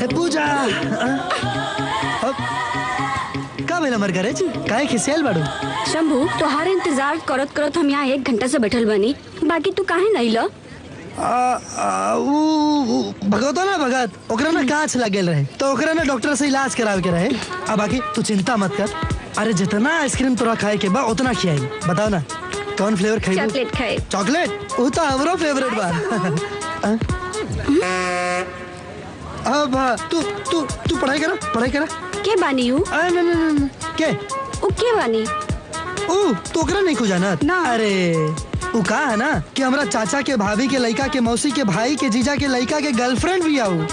पूजा का भेल हमर घरे काहे खिसियाल बाड़ू? शंभू तोहार इंतजार करत करत हम यहाँ 1 घंटा से बैठल बनी, बाकी तू काहे नहीं ल? भगत ना भगत ओकरा ना कांच लगेल रहे तो ओकरा ना डॉक्टर से इलाज करावे के रहे। अब बाकी तू चिंता मत कर, अरे जितना आइसक्रीम तोरा खाए के बा उतना खियाई। बताओ ना कौन फ्लेवर खाई? चॉकलेट खाए। चॉकलेट वो तो हमरो फेवरेट बा। अब तू तू तू पढ़ाई करा के बानी हूँ? न के ओ के बानी? ओ तो ओकरा नहीं को जानत ना। अरे वो का है ना कि हमरा चाचा के भाभी के लड़का के मौसी के भाई के जीजा के लड़का के गर्लफ्रेंड भी आऊ।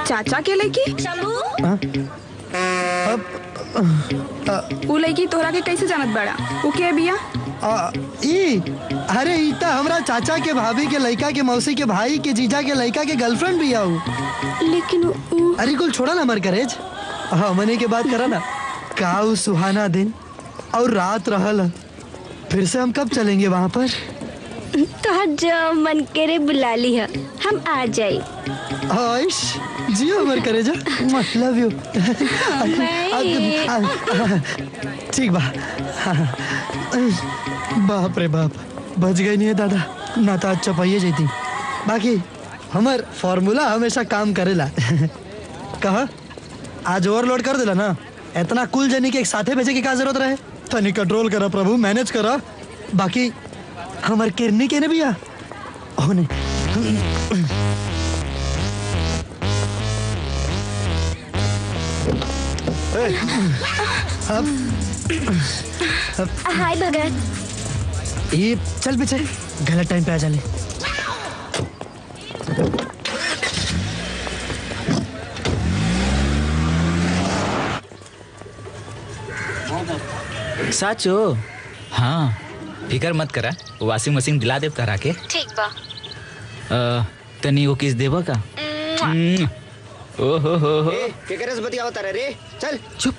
चाचा के लड़की? वो लड़की तोहरा के कैसे जानत बड़ा? वो के बिया? अरे इता हमरा चाचा के भाभी के लड़का के मौसी के भाई के जीजा के लड़का के गर्लफ्रेंड भी आऊ। लेकिन अरे कुल छोड़ा ना मर करेज। हाँ मने के बात करा ना का वो सुहाना दिन और रात रहल, फिर से हम कब चलेंगे वहाँ पर? तो जो मन करे बुला ली है, हम आ जाए। आइश जियो मर करे जा, लव यू। ठीक बा। बाप रे बाप बच गई नहीं है दादा, ना तो अच्छा पाइए जाती। बाकी हमार फॉर्मूला हमेशा काम करेला। कहा आज ओवरलोड कर देला ना, इतना कुल जनी के एक साथे भेजे की क्या जरूरत रहे? तनी कंट्रोल करा प्रभु, मैनेज करा। बाकी हमार किरनी के ने भी आ होने हाय भगत। ये चल पीछे, गलत टाइम पे आ जाले। साचो? हाँ फिकर मत करा, वॉशिंग मशीन दिला देव तहरा के। ठीक बा। तनी वो किस देबा का? ओहो हो केकरस बतियाओ तारे रे, चल चुप।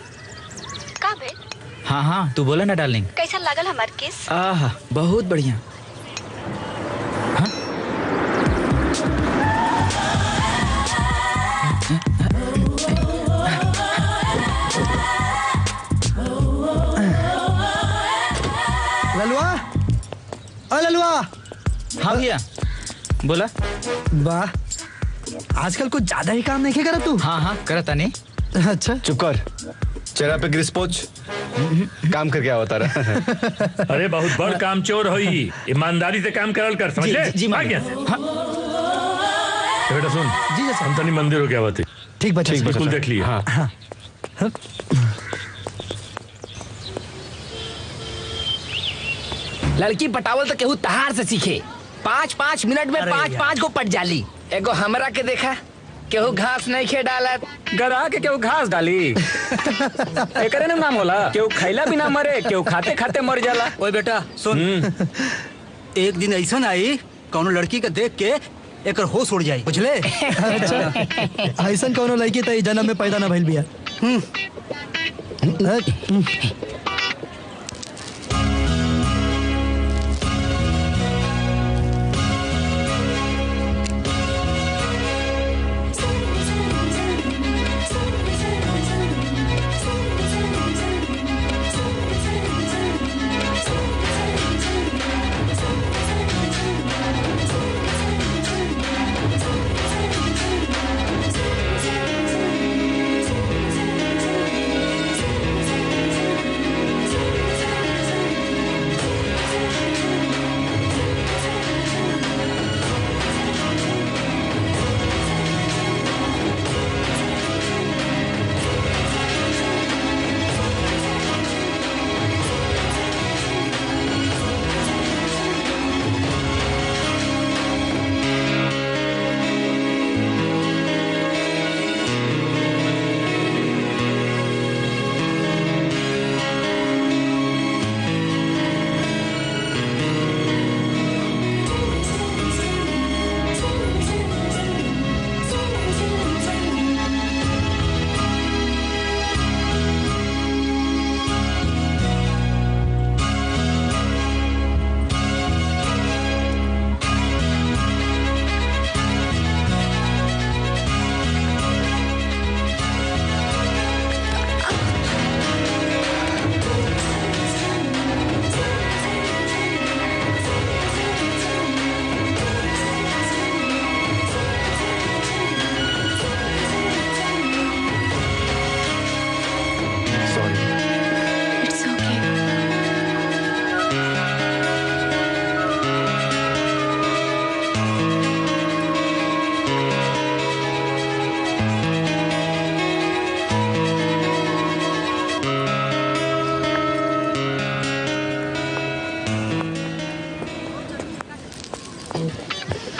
का बे? हाँ हाँ तू बोला ना डार्लिंग। कैसा लागल हमार किस? आहा बहुत बढ़िया। हाँ? ललुआ, ललुआ। हाँ भैया बोला। वाह आजकल कुछ ज्यादा ही काम नहीं करा तू। हाँ हाँ करता नहीं। अच्छा चुप कर, चेहरा पे ग्रीस पोंछ, काम करके आवता रहा। अरे बहुत बड़ काम चोर होई, ईमानदारी से काम करल कर, समझ ले? जी बेटा सुन जी जैसा हम तनी मंदिर हो गया बात। ठीक बच्चा बिल्कुल देख लिया। हाँ हाँ लड़की पटावल तो केहू तहार से सीखे। 5-5 मिनट में 5-5 को पट जाली। एगो हमरा के देखा, केहू घास नहीं खे डालत। गरा के केहू घास डाली। एकरे ना नाम होला, केहू खैला बिना मरे, केहू खाते खाते मर जाला। ओए बेटा सुन, एक दिन ऐसा आई कौनो लड़की के देख के एकर होश उड़ जाई, बुझले? अच्छा ऐसा कौनो लड़की तो जन्म में पैदा ना भइल बिया।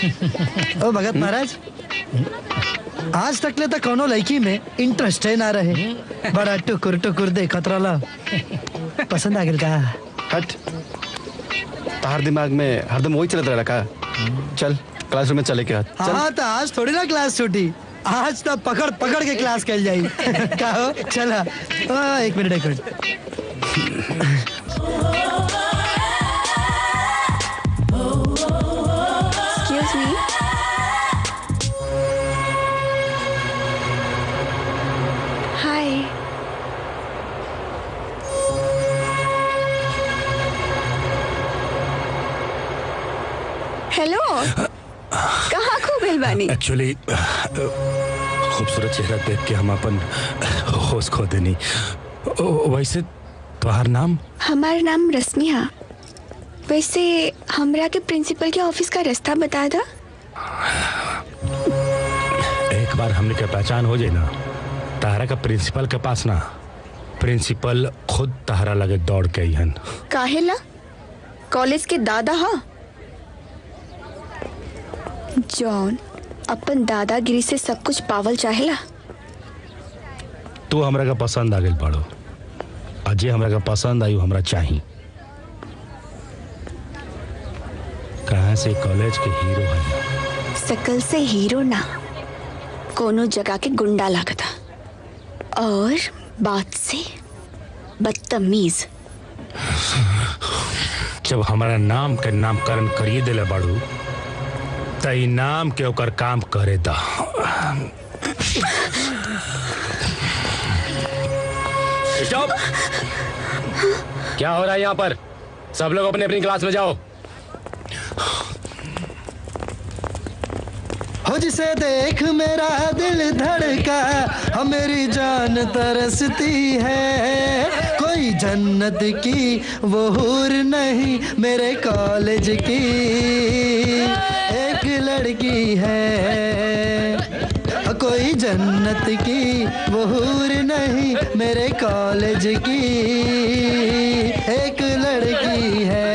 ओ भगत महाराज, आज तक ले तो कोनो लड़की में इंटरेस्ट है ना रहे। बड़ा टुकुर टुकुर देखत रहला, पसंद आ गेल का? हट, तार दिमाग में हरदम वही चलत रहला का? चल क्लासरूम में चले के हाथ। हाँ तो आज थोड़ी ना क्लास छूटी, आज तो पकड़ पकड़ के क्लास कल जाई। का हो? चला। एक minute. Excuse me. Hi. Hello, कहाँ खो गई बानी? एक्चुअली खूबसूरत चेहरा देख के हम अपन होश खो देनी। वैसे तुम्हार नाम? हमारा नाम रश्मि है। वैसे हमरा के प्रिंसिपल के ऑफिस का रास्ता बता दा। एक बार हमने के पहचान हो जाए ना, तारा का प्रिंसिपल के पास ना, प्रिंसिपल खुद तारा लगे दौड़ के आईहन। काहेला? कॉलेज के दादा हा जॉन अपन दादागिरी से सब कुछ पावल चाहेला। तू हमरा का पसंद आ गई पड़ो, अजय हमरा का पसंद आई हमरा चाहिए। कहाँ से कॉलेज के हीरो है? शकल से हीरो ना, कोनो जगह के गुंडा लागता, और बात से बदतमीज। जब हमारा नाम के नामकरण करिए दिले बाड़ू, तई नाम के ओकर काम करे दा। स्टॉप! क्या हो रहा है यहाँ पर? सब लोग अपने अपनी क्लास में जाओ। हो जिसे देख मेरा दिल धड़का, मेरी जान तरसती है। कोई जन्नत की वो हूर नहीं, मेरे कॉलेज की एक लड़की है। कोई जन्नत की वो हूर नहीं, मेरे कॉलेज की एक लड़की है।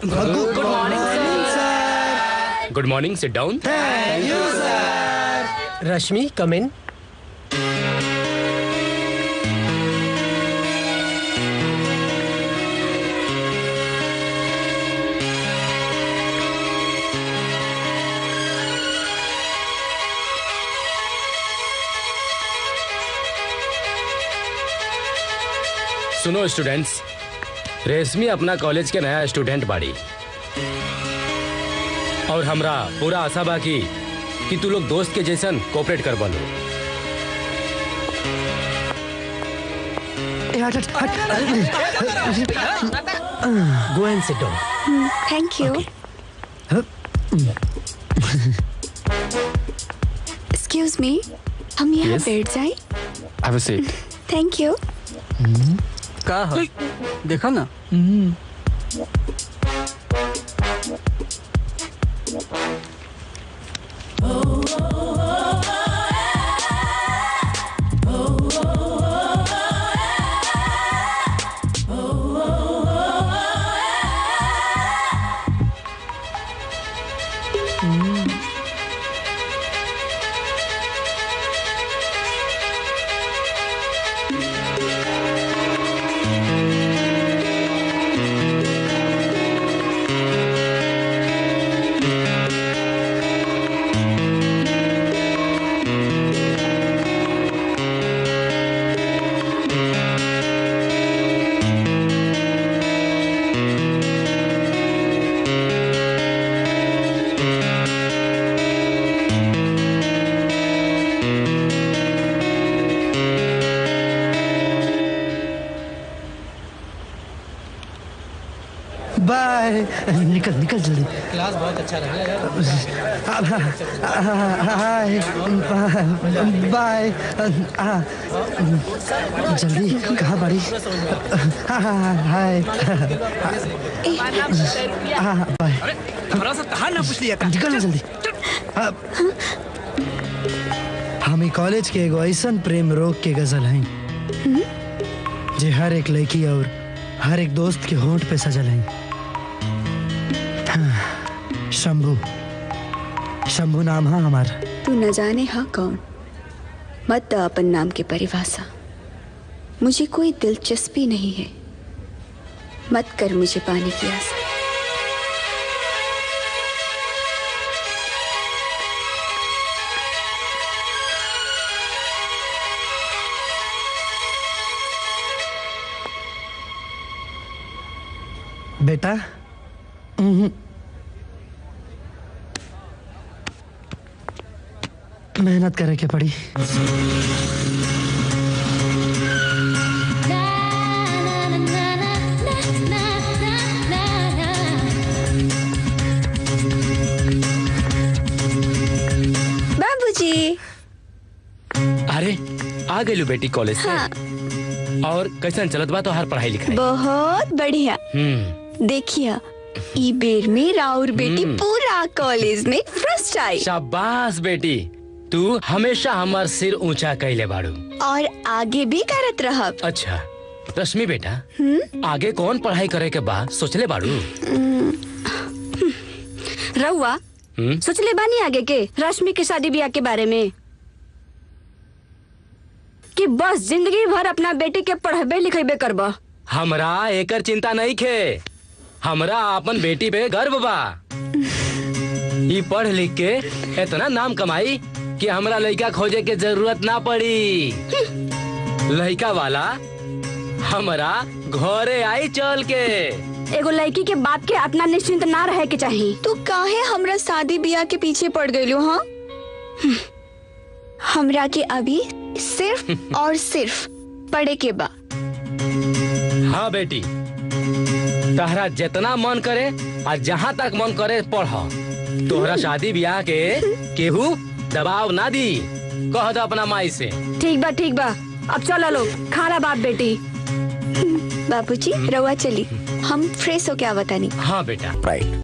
Good morning sir. Good morning, sit down. Thank you sir. Rashmi, come in. सुनो स्टूडेंट्स, रेशमी अपना कॉलेज के नया स्टूडेंट बाड़ी, और हमरा पूरा आशा बाकी कि तू लोग दोस्त के जैसन कोऑपरेट कर बोलो। Go and sit down. Thank you. Excuse me, हम यहाँ बैठ जाएं? Have a seat. Thank you. का है? देखा ना। बाय। निकल निकल जल्दी। क्लास बहुत अच्छा लगा। Hi bye. जल्दी, कहाँ बाड़ी? Hi bye. थोड़ा सा कहा ना पूछ लिया। निकल ना जल्दी। हम कॉलेज के एगो ऐसन प्रेम रोग के गजल हैं जे हर एक लड़की और हर एक दोस्त के होंठ पे सजल हैं। शंभू। शंभू नाम है हमारा। तू न जाने हाँ कौन, मत द अपन नाम की परिभाषा। मुझे कोई दिलचस्पी नहीं है, मत कर मुझे पाने की आशा। बेटा मेहनत करे के पड़ी। बाबूजी। अरे आ गई बेटी कॉलेज से। हाँ। और कैसन चलत बा तो हर पढ़ाई लिखाई? बहुत बढ़िया। देखिए ई बेर में राउर बेटी पूरा कॉलेज में फर्स्ट आई। शाबाश बेटी, तू हमेशा हमार सिर ऊंचा कैले बाड़ू और आगे भी करत रहब। अच्छा रश्मि बेटा, आगे कौन पढ़ाई करे के बाद सोचले बाड़ू? रउआ सोचले बानी आगे के रश्मि के शादी ब्याह के बारे में, कि बस जिंदगी भर अपना बेटी के पढ़ाबे लिखेबे करबा? हमरा एकर चिंता नहीं खे, हमरा अपन बेटी पे गर्व बा। ई पढ़ लिख के इतना नाम कमाई कि हमरा लड़का खोजे के जरूरत ना पड़ी। लड़का वाला हमरा घरे आई चल के। एगो लड़की के बाप के अपना निश्चिंत ना रहे के चाहिए। तू काहे हमरा शादी ब्याह के पीछे पड़ गइलो? हाँ हमरा के अभी सिर्फ और सिर्फ पढ़े के बा। हाँ बेटी, तहरा जितना मन करे और जहाँ तक मन करे पढ़। तोहरा शादी ब्याह के केहू दबाव ना दी, कह दो अपना माई से। ठीक बा, अब चलो लो खाना बाप बेटी। बाबूजी रउआ चली, हम फ्रेश हो क्या बतानी। हाँ बेटा राइट।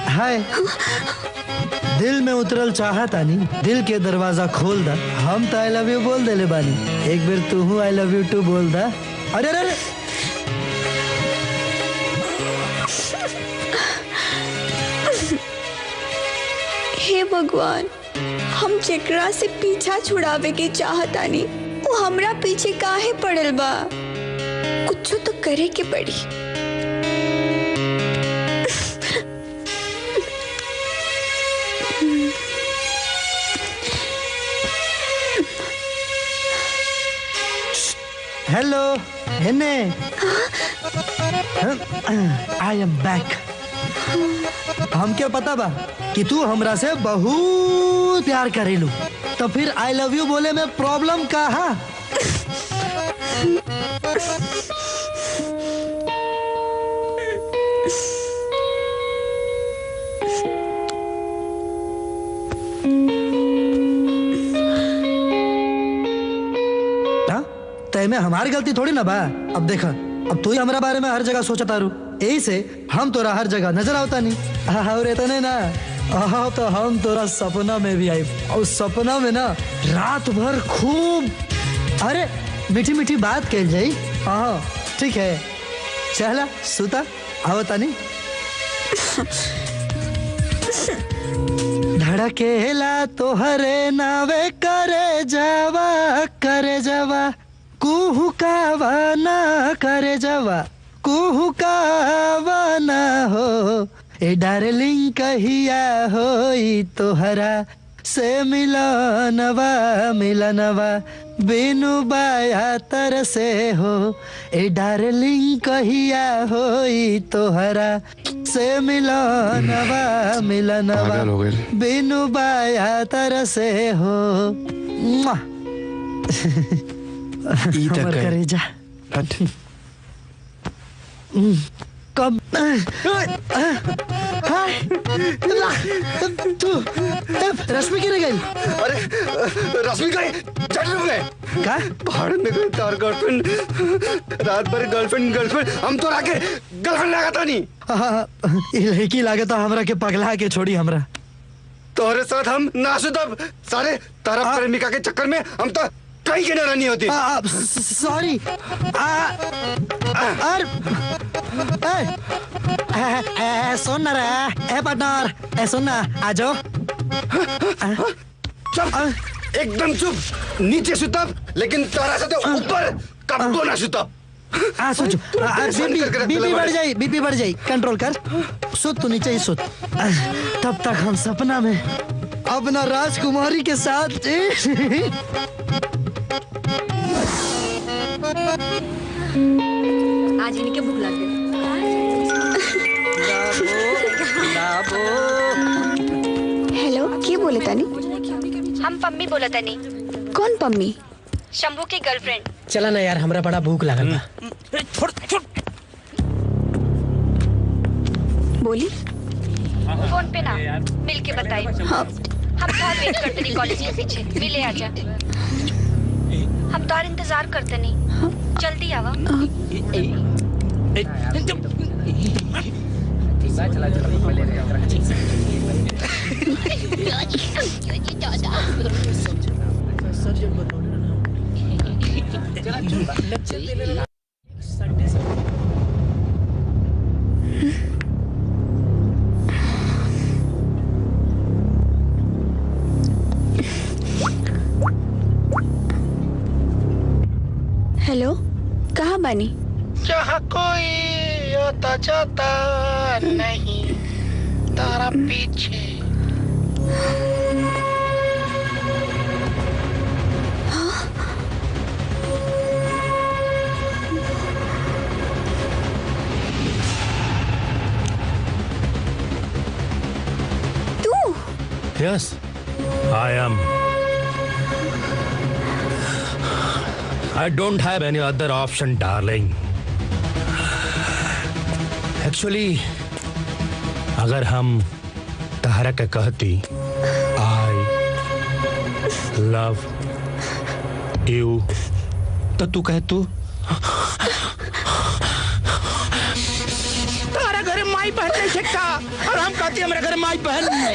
हाय, दिल में उतरल चाहता नहीं, दिल के दरवाजा खोल दा। हम तो आई लव यू बोल देले बानी, एक बार तू हूँ आई लव यू टू बोल दा। अरे अरे हे भगवान, हम जेकरा से पीछा छुड़ावे के चाहता नहीं, वो हमरा पीछे काहे पड़ल बा? कुछ तो करे के पड़ी। हेलो हेने, आई एम बैक। हम क्या पता बा कि तू हमरा से बहुत प्यार करेलू, तो फिर आई लव यू बोले में प्रॉब्लम का है? में हमारी गलती थोड़ी ना बा। अब देखा, अब तू ही हमारा बारे में हर जगह सोचता रू, यही से हम तोरा हर जगह नजर आवता नहीं। और इतने ना, हाँ तो हम तोरा सपना में भी आई और सपना में ना रात भर खूब अरे मीठी मीठी बात कह जाई। हाँ ठीक है चला सुता आओ तानी। धड़केला तोहरे नावे करे जावा कुहुकावा ना करे जावा कुहुकावा ना हो ए डार्लिंग कहिया होई तोहरा से मिलनवा मिलनवा बिनु बाया तर से हो ए डार्लिंग कहिया होई तोहरा से मिलनवा मिलनवा बिनु बाया तर से हो। हमर करेजा कब तू रश्मि की गई? अरे रश्मि गई जट में का पहाड़ में गई तार गर्लफ्रेंड रात भर गर्लफ्रेंड हम तो आके गर्लफ्रेंड लगाता नहीं। ये लड़की लागत हमरा के पगला के छोड़ी हमरा तोहरे साथ हम नासु तब सारे तारा प्रेमिका के चक्कर में हम तो कहीं के नारानी होती। सॉरी सुन ना रे पार्टनर सुन ना आ जाओ। एकदम चुप नीचे सुतब लेकिन तारा से तो ऊपर कब ना सुतब। सोचो बीपी बढ़ जाई कंट्रोल कर सुत तू नीचे ही सुत। तब तक हम सपना में अपना राजकुमारी के साथ आज इनके भूख लग गई। हेलो के बोले तानी? हम पम्मी बोला तानी। कौन पम्मी? शंभू की गर्लफ्रेंड। चला ना यार हमरा बड़ा भूख लागल बा। बोली फोन पे ना मिल के बताई। हाँ। हम बहुत वेट करते नहीं कॉलेज के पीछे मिले आजा। हम तार इंतजार करते नहीं जल्दी आवा। हेलो कहाँ बानी? जहाँ कोई आता जाता नहीं तारा पीछे। तू? Yes, I am. I don't have any other option, darling. Actually, अगर हम तहरा के कहती I love you तो तू कह तू तारा घर माई बहन नहीं सकता और हम कहते हमारे घर माई बहन नहीं है।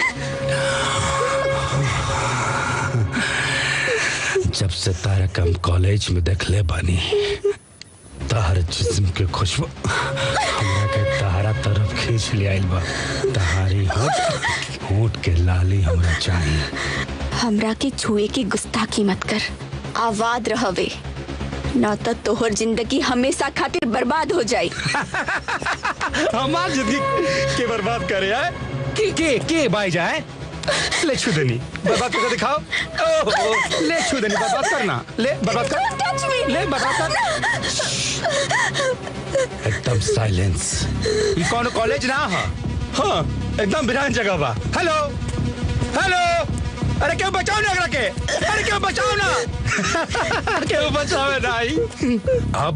जब से तारा के हम कॉलेज में देख ले बानी तहर जिस्म के खुशबू हमरा के तहरा तरफ खींच ले आइल बा। तहारी होठ के लाली हमरा चाहिए। हमरा के छुए के गुस्ताखी मत कर आवाज रहवे ना तो तोहर जिंदगी हमेशा खातिर बर्बाद हो जाए। हमार जिंदगी के बर्बाद करे है के भाई जाए ले छू देनी बर्बाद करके दिखाओ। ले छू देनी बर्बाद करना ले बर्बाद कर ले बर्बाद कर। एकदम साइलेंस। ये कौन कॉलेज ना है? हाँ एकदम बिरान जगह बा। हेलो हेलो अरे क्यों बचाओ ना अगर के अरे क्यों बचाओ ना क्यों बचाओ नाई। अब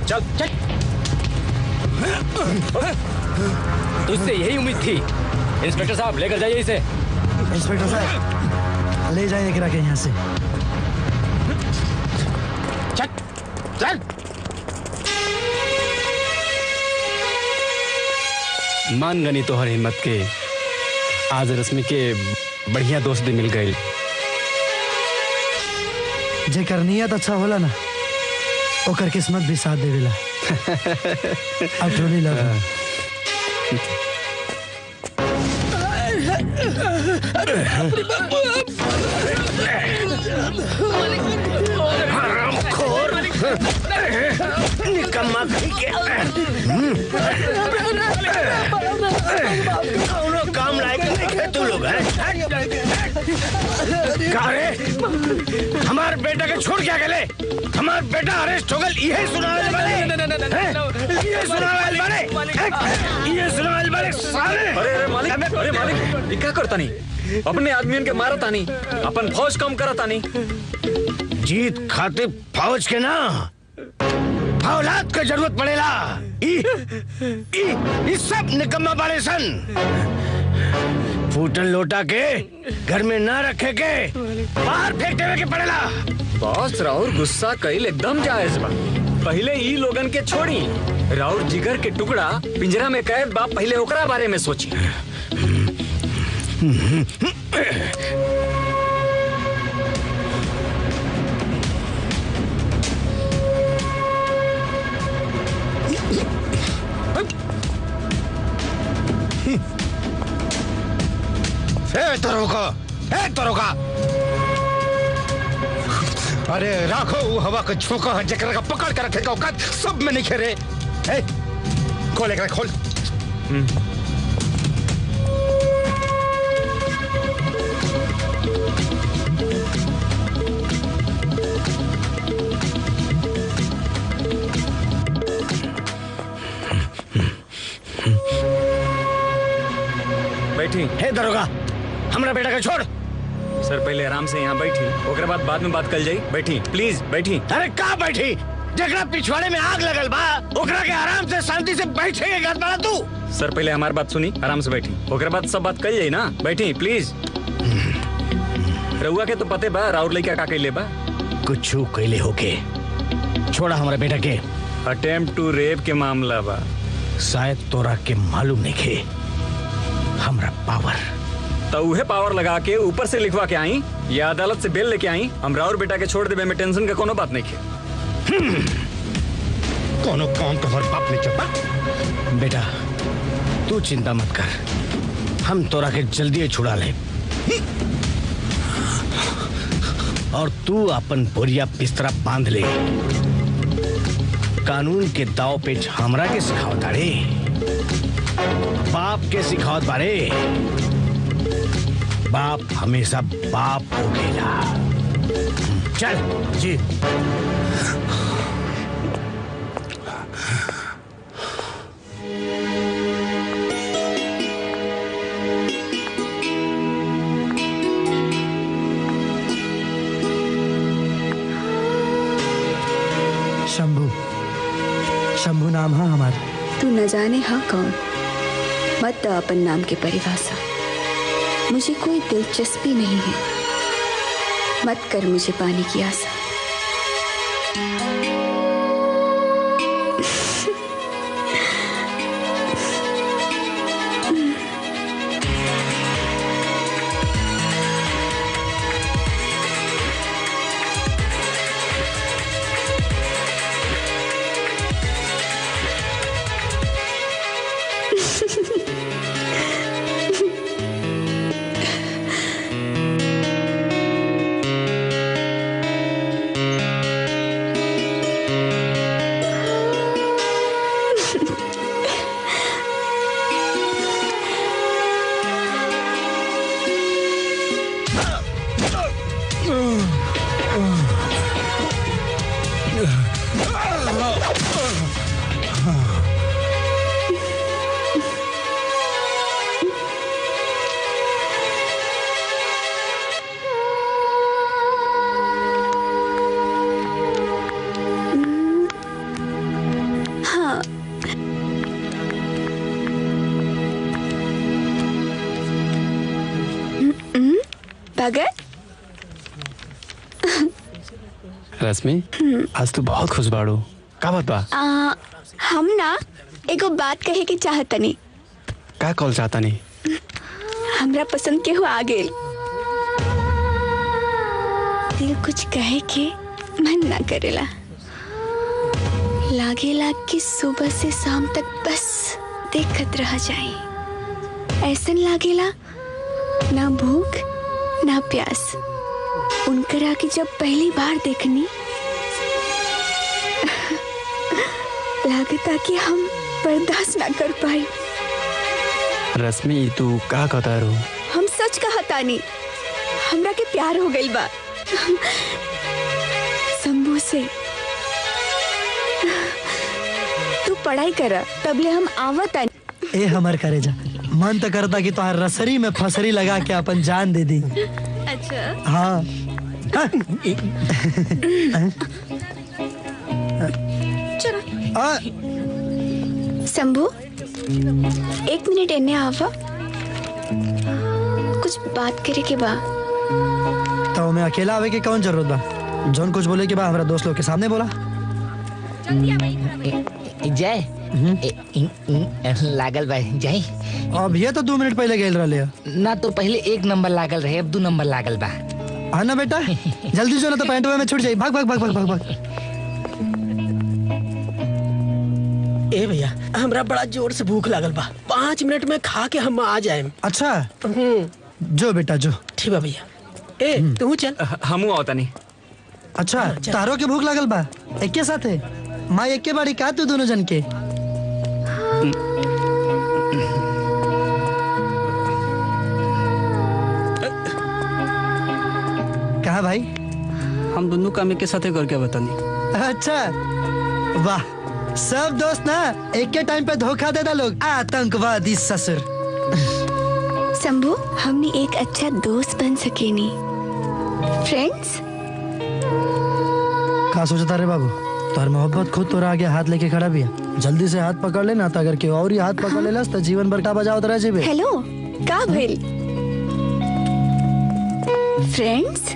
चल चल, तुझसे यही उम्मीद थी। इंस्पेक्टर साहब लेकर जाइए इसे। इंस्पेक्टर साहब ले जाइए गिरा के यहाँ से। चल चल। मान गनी तोहर हिम्मत के। आज रश्मि के बढ़िया दोस्त भी मिल गए। जेकर नियत अच्छा होला ना ओकर किस्मत भी साथ देवेला। I truly love you. हरामखोर, निकम्मा कौनो काम लायक नहीं है तू लोग हैं? हमार बेटा के छोड़ क्या गले? हमार बेटा अरेस्ट हो गल, ये सुनावल वाले, ये सुनावल वाले साले। अरे मालिक, अरे मालिक, ये क्या करता नहीं? अपने आदमियों के मारता नहीं, अपन फौज कम करता नहीं। जीत खातिर फौज के ना औलाद का जरूरत पड़ेला। इस सब निकम्मा बाड़े सन। फूटन लोटा के घर में ना रखे के बाहर फेंक देवे के पड़ेला। बॉस राउर गुस्सा कईल एकदम जायज बा। पहले ई लोगन के छोड़ी, राउर जिगर के टुकड़ा पिंजरा में कैद बा, पहले ओकरा बारे में सोची। तरोका अरे राखो वो हवा का झोंका है जकरा का पकड़ कर रखेगा औकात सब में नहीं खेरे। खोल एक खोल। बैठी। हे दरोगा, हमारा बेटा का छोड़। सर पहले आराम से यहाँ बैठी, ओकरे बाद में बात कल जाई। बैठी प्लीज बैठी। अरे कहाँ बैठी? जकरा पिछवाड़े में आग लगल बा ओकरा के आराम से शांति से बैठे गत बड़ा तू। सर पहले हमारी बात सुनी, आराम से बैठी, ओकरे बाद सब बात कल जाई ना। बैठी प्लीज। रउआ के तो पते बा राउर लइका का कइले बा। कुछ कइले होके छोड़ा हमारे बेटा के। अटेम्प्ट टू रेप के मामला बा। शायद तोरा के मालूम नहीं खे हमरा पावर। तो उहे पावर लगा के ऊपर से लिखवा के आई या अदालत से बेल लेके आई। हम राउर बेटा के छोड़ देवे में टेंशन का कोनो बात नहीं खे। कोनो काम तो हर बाप ने चपा। बेटा तू चिंता मत कर, हम तोरा के जल्दी छुड़ा ले। और तू अपन बोरिया बिस्तरा बांध ले। कानून के दाव पेच हमरा के सिखावत रे, बाप के सिखावत बारे। बाप हमेशा बाप हो गया। चल जी। शंभू, शंभू नाम है हमारा। तू न जाने हाँ कौन, मत द अपन नाम की परिभाषा। मुझे कोई दिलचस्पी नहीं है, मत कर मुझे पाने की आशा। सागर। रश्मि, आज तू बहुत खुश बाड़ू। का बात बा? हम ना एगो बात कहे के चाहतनी। का कॉल चाहता नहीं? हमरा पसंद के हो आ गेल। दिल कुछ कहे के मन ना करेला। लागेला कि सुबह से शाम तक बस देखत रह जाए। ऐसन लागेला ना भूख ना प्यास। उनकरा की जब पहली बार देखनी लागता कि हम बर्दाश्त ना कर पाए। रश्मि, तू का कहता रो? हम सच कहतानी, हमरा के प्यार हो गइल बा शंभू से। तू पढ़ाई कर, तबले हम आवत। ए हमर करेजा, मन तो करता कि तोहार रसरी में फसरी लगा के अपन जान दे दी। अच्छा हाँ, शंभू, एक मिनट एने आवा, कुछ बात करे के बा। तो मैं अकेला आवे के कौन जरूरत बा? जौन कुछ बोले के बा हमरा दोस्त लोग के सामने बोला। जय लागल बा जय। अब ये तो 2 मिनट पहले गेल रहे ना, तो पहले 1 नंबर लागल रहे, अब 2 नंबर लागल बा। हाँ ना बेटा, जल्दी जो ना तो पैंटवा में छूट जाए। भाग भाग भाग भाग भाग भाग। ए भैया, हमरा बड़ा जोर से भूख लागल बा। 5 मिनट में खा के हम आ जाए। अच्छा जो बेटा जो। ठीक बा भैया। ए तू चल। हमू आवता नहीं। अच्छा तारो के भूख लागल बा? एक साथ है माँ एक के बाड़ी का तू दोनों जन के? कहा भाई? हम दोनों काम एक साथ करके बतानी। अच्छा वाह, सब दोस्त ना एक के टाइम पे धोखा देता लोग। आतंकवादी ससुर। शंभू, हमने एक अच्छा दोस्त बन सके नी, फ्रेंड्स। क्या सोचता रे बाबू? तार मोहब्बत खुद तोरा आगे हाथ लेके खड़ा भी है। जल्दी से हाथ पकड़ लेना, तो अगर और ही हाथ पकड़ लेला तो जीवन भर का बजाओ तरह जेबे। हेलो, का भइल? फ्रेंड्स?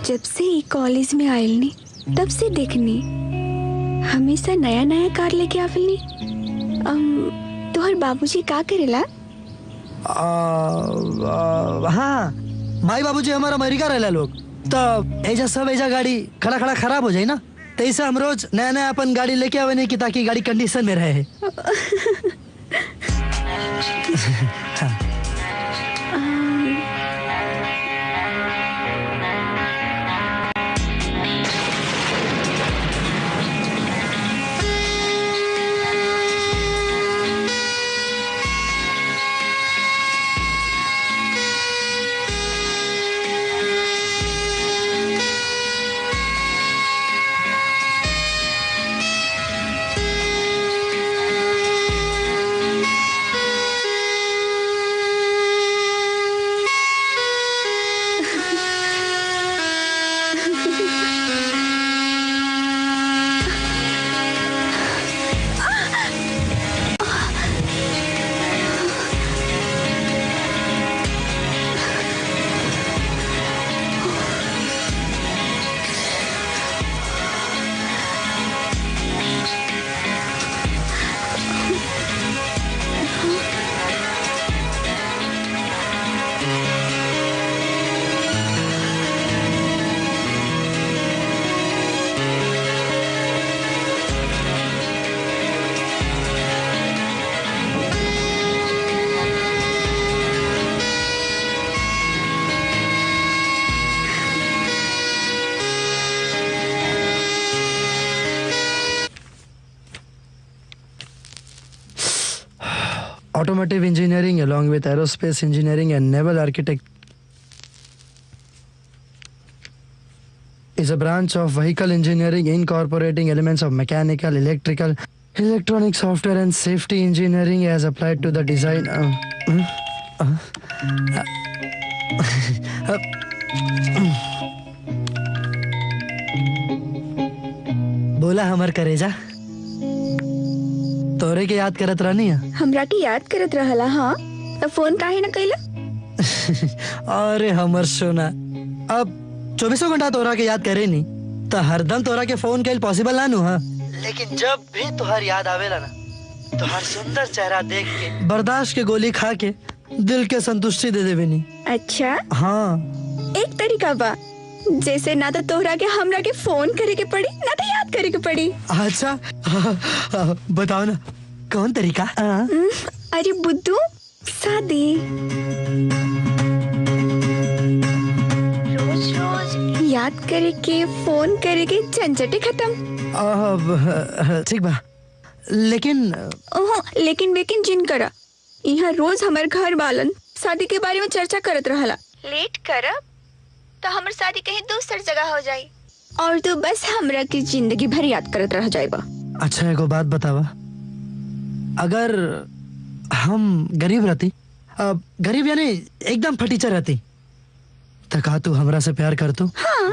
जब से ई कॉलेज में आयल नी तब से देखनी हमेशा नया नया कार लेके आवेलनी। तोहर बाबूजी का करेला? हाँ, माई बाबूजी हमारा अमेरिका रहला लोग, तो ऐजा सब ऐजा गाड़ी खड़ा खड़ा खराब हो जाए ना, तो ऐसा हम रोज नया नया अपन गाड़ी लेके आवे नहीं कि ताकि गाड़ी कंडीशन में रहे। हाँ। automotive engineering along with aerospace engineering and naval architect is a branch of vehicle engineering incorporating elements of mechanical, electrical, electronic, software and safety engineering as applied to the design. बोला हमर करेजा तोरे के याद करत रहनी है। हमरा के याद करत रहला। हाँ तो फोन काहे न कैला? अरे हमर सोना, अब 24 घंटा तोरा के याद करे नहीं तो हरदम तोरा के फोन कैल पॉसिबल ना नु। हाँ लेकिन जब भी तुहार याद आवेला ना, तुहार सुंदर चेहरा देख के बर्दाश्त के गोली खा के दिल के संतुष्टि दे देवे नहीं। अच्छा हाँ, एक तरीका बा जैसे ना तो तोहरा के हमरा के फोन करे के पड़ी ना तो याद करे के पड़ी। अच्छा बताओ ना कौन तरीका? अरे बुद्धू, सादे रोज रोज याद करे के फोन करे के झंझटे खत्म। ठीक बा, लेकिन लेकिन बेकिन जिन करा यहाँ रोज हमारे घर वालन शादी के बारे में चर्चा करत रहला। लेट करब तो हमर शादी कहीं दूसर जगह हो जाई और तो बस हमरा की जिंदगी भर याद करत रह जाएगा। अच्छा एगो बात बतावा, अगर हम गरीब रहती, गरीब यानी एकदम फटीचर रहती, तो का तू हमरा से प्यार कर तू? हाँ,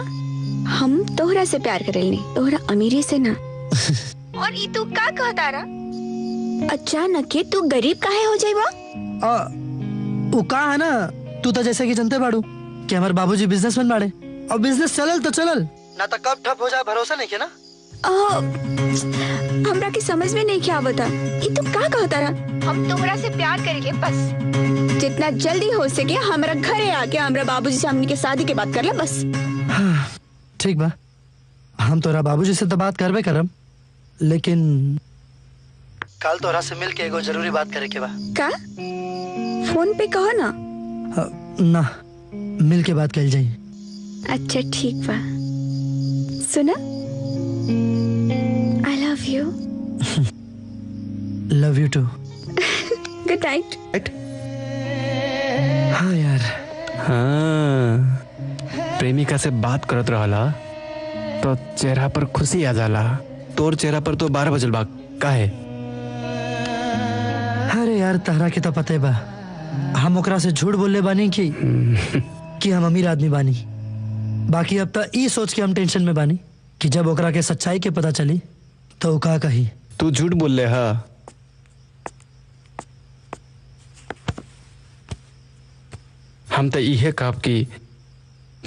हम तोहरा से प्यार करेलनी, तोहरा अमीरी से ना। और ई तू का कहता रहा? अचानक के तू गरीब काहे हो जाएगा? वो का है ना, तू तो जैसे कि जनते बाड़ू कि हमारे बाबूजी बिजनेसमैन बाड़े और बिजनेस चलल तो चलल ना तो कब ठप हो जाए भरोसा नहीं के ना। हमरा की समझ में नहीं क्या बता, ये तू का कहता रहा? हम तोहरा से प्यार करेंगे, बस जितना जल्दी हो सके हमारा घरे आके हमरा बाबूजी से हमनी के शादी के बात कर ले बस। हाँ, ठीक बा, हम तोरा बाबूजी से तो बात करबे करम, लेकिन कल तोरा से मिल के एगो जरूरी बात करे के बा। का? फोन पे कहो ना। ना, मिल के बात कल जाई। अच्छा ठीक बा, सुना, I love you. Love you too. Good night. हाँ यार, हाँ, प्रेमिका से बात करत रहला तो चेहरा पर खुशी आ जाला। तोर चेहरा पर तो 12 बजल बा, काहे? अरे यार तहरा के तो पते बा, हम ओकरा से झूठ बोलले बानी कि हम अमीर आदमी बानी। बाकी अब तो ई सोच के हम टेंशन में बानी कि जब ओकरा के सच्चाई के पता चली तो का कही। तू झूठ बोल ले। हाँ, हम तो इहे कहब कि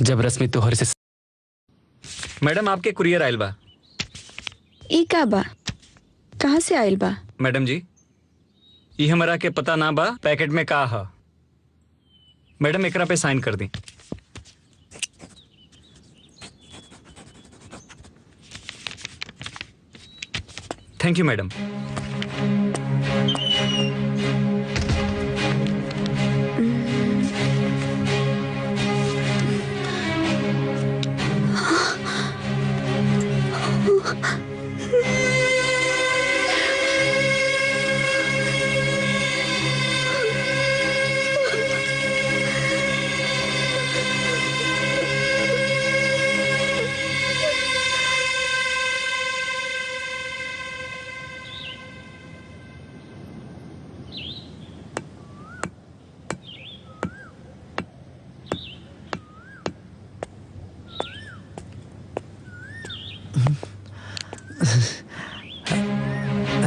जब रश्मि तोहर से। मैडम आपके कुरियर आयल बा। ई का बा? कहाँ से आयल बा? मैडम जी, ये हमरा के पता ना बा पैकेट में का है। मैडम एकरा पे साइन कर दी। Thank you madam.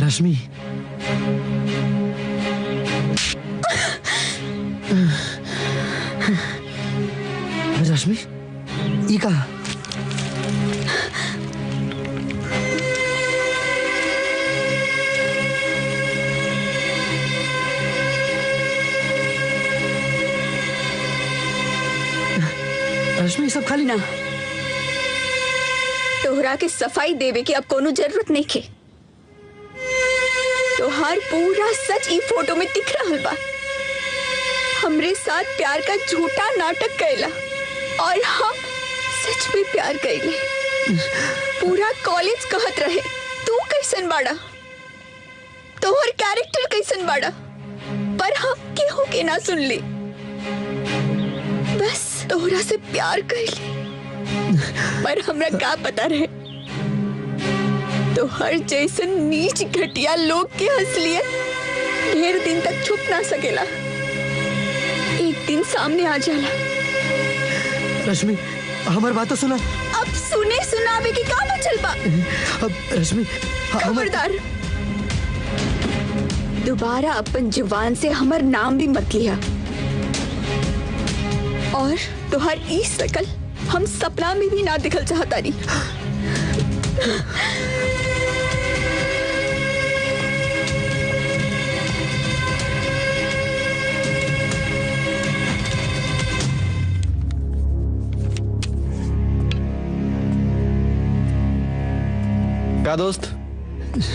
Rashmi, Rashmi, ई का? रश्मि सब खाली ना, तोहरा के सफाई देवे की अब कोनो जरूरत नहीं के। तोहार पूरा सच ई फोटो में दिख रहल बा। हमरे साथ प्यार का झूठा नाटक कैला और हम सच में प्यार कैले। पूरा कॉलेज कहत रहे तू कैसन बाड़ा, तोहर कैरेक्टर कैसन बाड़ा, पर हम केहू के ना सुन ली, बस तोहरा से प्यार कर ली। पर हमरा का पता रहे तो हर जैसन नीच घटिया लोग के असलियत ढेर दिन तक छुप ना सकेला, एक दिन सामने आ जाला। रश्मि हमार बात तो सुना। अब सुने सुनावे की का बचल बा। अब रश्मि खबरदार, दोबारा अपन जुबान से हमर नाम भी मत लिया। और तोहर ई शकल हम सपना में भी ना दिखल चाहता नहीं। क्या दोस्त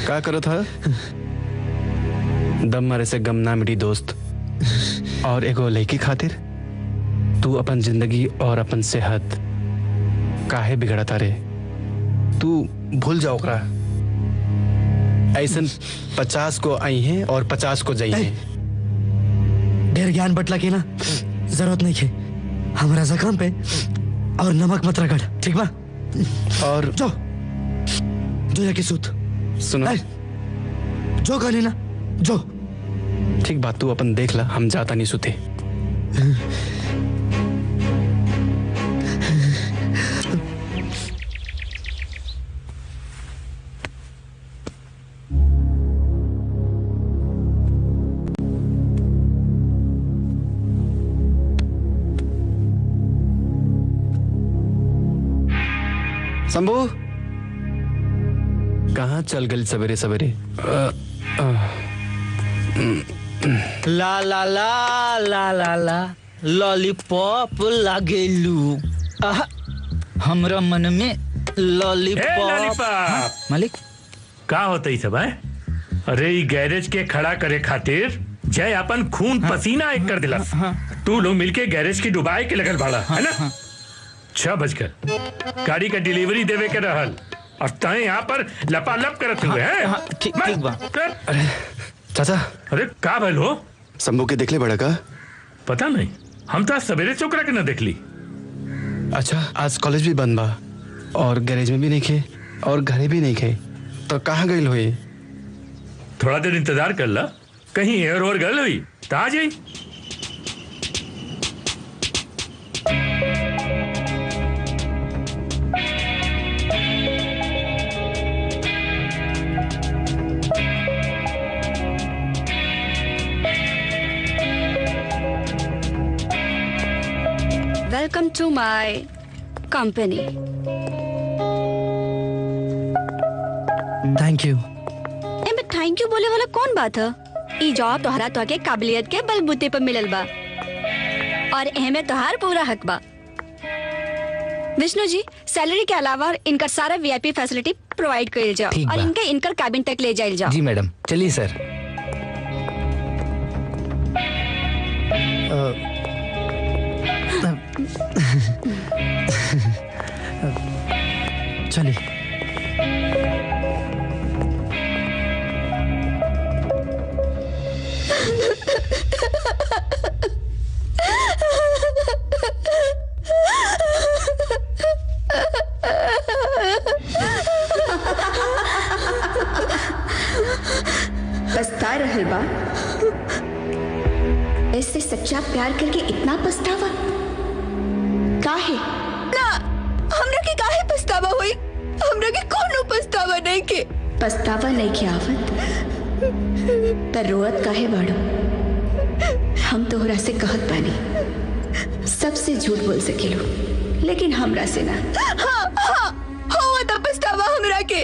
क्या करो था? दम मारे से गम ना मिटी दोस्त। और एगो लड़की खातिर तू अपन जिंदगी और अपन सेहत काहे बिगड़ता रे? तू भूल जाओ ओकरा। ऐसन 50 को आई है और 50 को जाई है। ढेर ज्ञान बटला के ना जरूरत नहीं है। हमारा जख्म पे और नमक मत रगड़, ठीक बा? और जो या की सूत सुनो, जो कहने ना जो। ठीक बात, तू अपन देख ला, हम जाता नहीं सुते। शंभू कहाँ चल गई सवेरे सवेरे? ला ला ला ला ला ला लॉलीपॉप लागेलू। हमरा मन में लॉलीपॉप। मालिक का होता ही सब है? अरे ई गैरेज के खड़ा करे खातिर जय अपन खून पसीना एक कर दिलस। तू लोग मिलके गैरेज की डुबाई के लगल भाड़ा है ना? 6 बजकर गाड़ी का डिलीवरी देवे के रहल और तय यहाँ पर लपालप करत हुए हैं। ठीक बा। अरे चाचा, अरे का भइल हो? शंभू के देख ले बड़ा का? पता नहीं, हम तो आज सवेरे चोकरा के ना देख ली। अच्छा, आज कॉलेज भी बंद बा और गैरेज में भी नहीं खे और घरे भी नहीं खे, तो कहाँ गई हुई? थोड़ा देर इंतजार कर ला, कहीं एयर और गल हुई तो आ जाई। Welcome to my company. Thank you. एमे थैंक यू बोले वाला कौन बात है? ई जॉब तोहरा तो के काबिलियत के बलबूते पर मिलल बा और एमे तोहार पूरा हक बा। विष्णु जी, सैलरी के अलावा इनका सारा वीआईपी फैसिलिटी प्रोवाइड कइल जाओ ठीक और बा। इनके इनकर कैबिन तक ले जाइल जाओ। जी मैडम, चलिए सर। चलिए। पछता रहल बा? ऐसे सच्चा प्यार करके इतना पछतावा काहे? ना, हमरा के काहे पछतावा हुई? हमरा के कोनो पछतावा नहीं के। पछतावा नहीं के आवत त रोअत काहे बाड़ो? हम तोहरा से कहत बानी, सबसे झूठ बोल सकेलो लेकिन हमरा से ना। हाँ हाँ, हुआ था पछतावा हमरा के।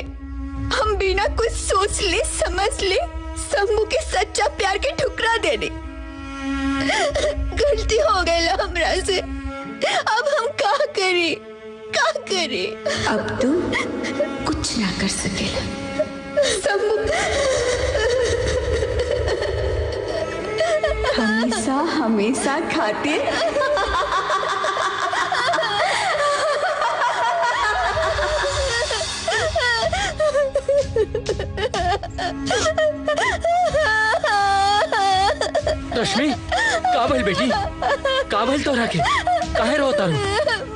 हम बिना कुछ सोच ले समझ ले शंभू के सच्चा प्यार के ठुकरा देने। गलती हो गई हमरा से। अब हम का करी? का करी? अब तू कुछ ना कर सकेला। शंभू हमेशा हमेशा खातिर रश्मि का भइल बेटी? का भइल तोरा के? काहे रो तारू?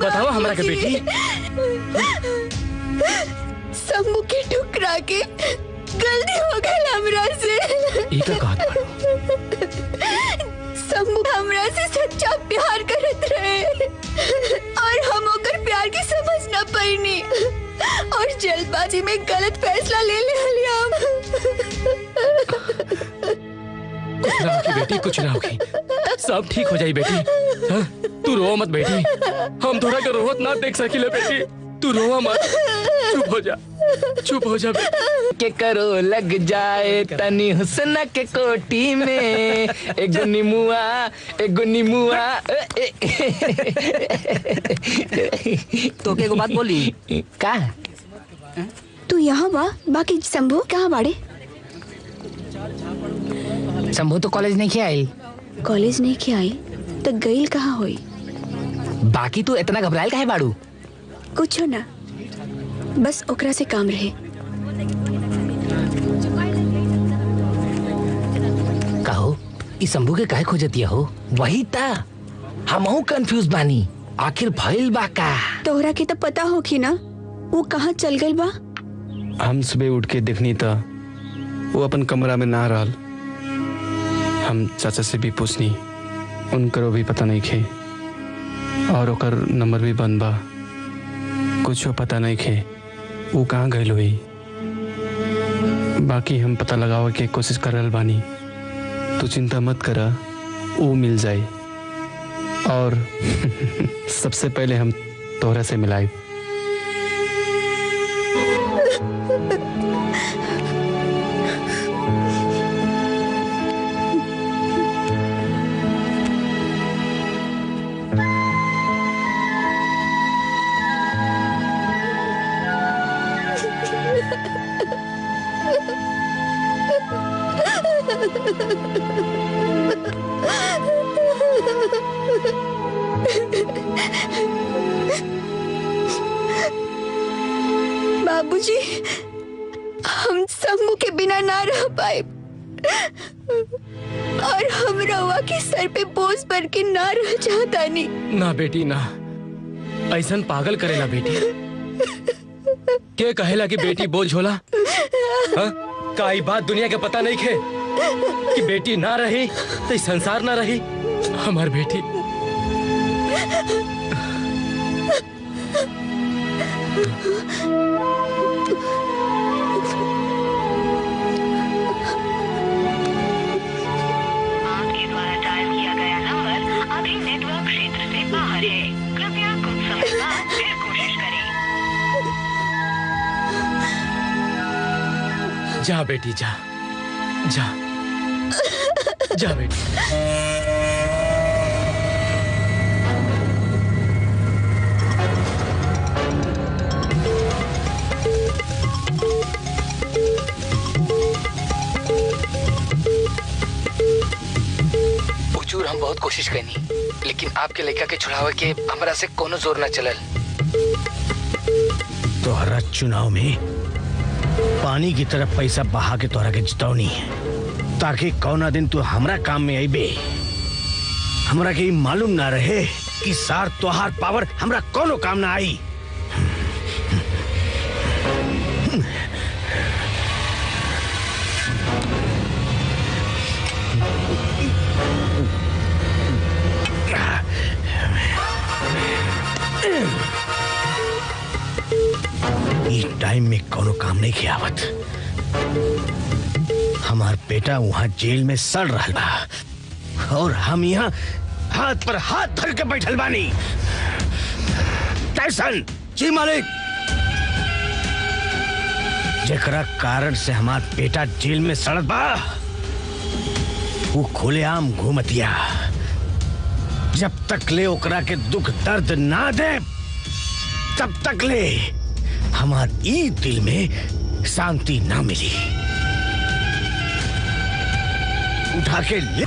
बतावा हमरा के बेटी। शंभू के ठुकरा के गलती हो गई हमरा से। ई का कहत बाड़ू? शंभू हमरा से सच्चा प्यार करत रहे और हम ओकर प्यार की समझ न पाईनी और जल्दबाजी में गलत फैसला ले लिया हम। कुछ ना होगी बेटी, कुछ ना होगी, सब ठीक हो जाई बेटी। हाँ? तू रो मत बेटी, हम थोड़ा के रोहत ना देख सकिले बेटी, तू रोवा मत, चुप हो जा, चुप हो जा के करो लग जाए तनी हुस्न के कोटी में एगो निमुआ तो के एगो बात बोली का तू यहाँ बा, बाकी शंभू कहाँ बाड़े? शंभू तो कॉलेज नहीं आई। कॉलेज नहीं के आई तो गईल कहाँ होई? बाकी तू इतना घबराइल काहे बाड़ू? कुछ ना, बस ओकरा से काम रहे। कहो इस शंभू के काहे खोजतिया हो? वही ता हमहू कंफ्यूज बानी, आखिर भइल बा का? तोहरा के तो पता हो कि ना वो कहाँ चल गई बा? हम सुबह उठ के देखनी था वो अपन कमरा में ना रहल। हम चाचा से भी पूछनी, उनकरो भी पता नहीं खे और ओकर नंबर भी बंद बा, कुछ पता नहीं खे वो कहाँ गए हुई। बाकी हम पता लगावे के कोशिश कर रहल बानी, तू चिंता मत करा, वो मिल जाए और सबसे पहले हम तोहरा से मिलाए। बाबूजी, हम शंभू के बिना ना रह पाए और हम रवा के सर पे बोझ भर के ना रह चाहता नहीं। ना बेटी ना, ऐसन पागल करेला बेटी। के कहेला कि बेटी बोझ होला? हाँ? का ई बात दुनिया के पता नहीं खे कि बेटी ना रही तो संसार ना रही। हमार बेटी आपके द्वारा डायल किया गया नंबर अभी नेटवर्क क्षेत्र से बाहर है, कृपया कुछ समय बाद फिर कोशिश करें। जा बेटी जा, जा जा बेटी। हुजूर, हम बहुत कोशिश करनी, लेकिन आपके लड़का के छुड़ावे के हमरा से कोनो जोर न चलल। तोहरा चुनाव में पानी की तरफ पैसा बहा के तोहरा के जितौनी है, ताकि कौना दिन तू हमरा काम में आईबे। हमरा के मालूम ना रहे कि सार तोहार पावर हमरा कोनो काम ना आई। इस टाइम में कोनो काम नहीं किया आवत। हमार बेटा वहां जेल में सड़ रहा बा और हम यहाँ हाथ पर हाथ धर के बैठल बानी। टाइसन जी मालिक। जेकरा कारण से हमार बेटा जेल में सड़त बा वो खुलेआम घूमतिया। जब तक ले ओकरा के दुख दर्द ना दे तब तक ले हमार ई दिल में शांति ना मिली। उठा के ले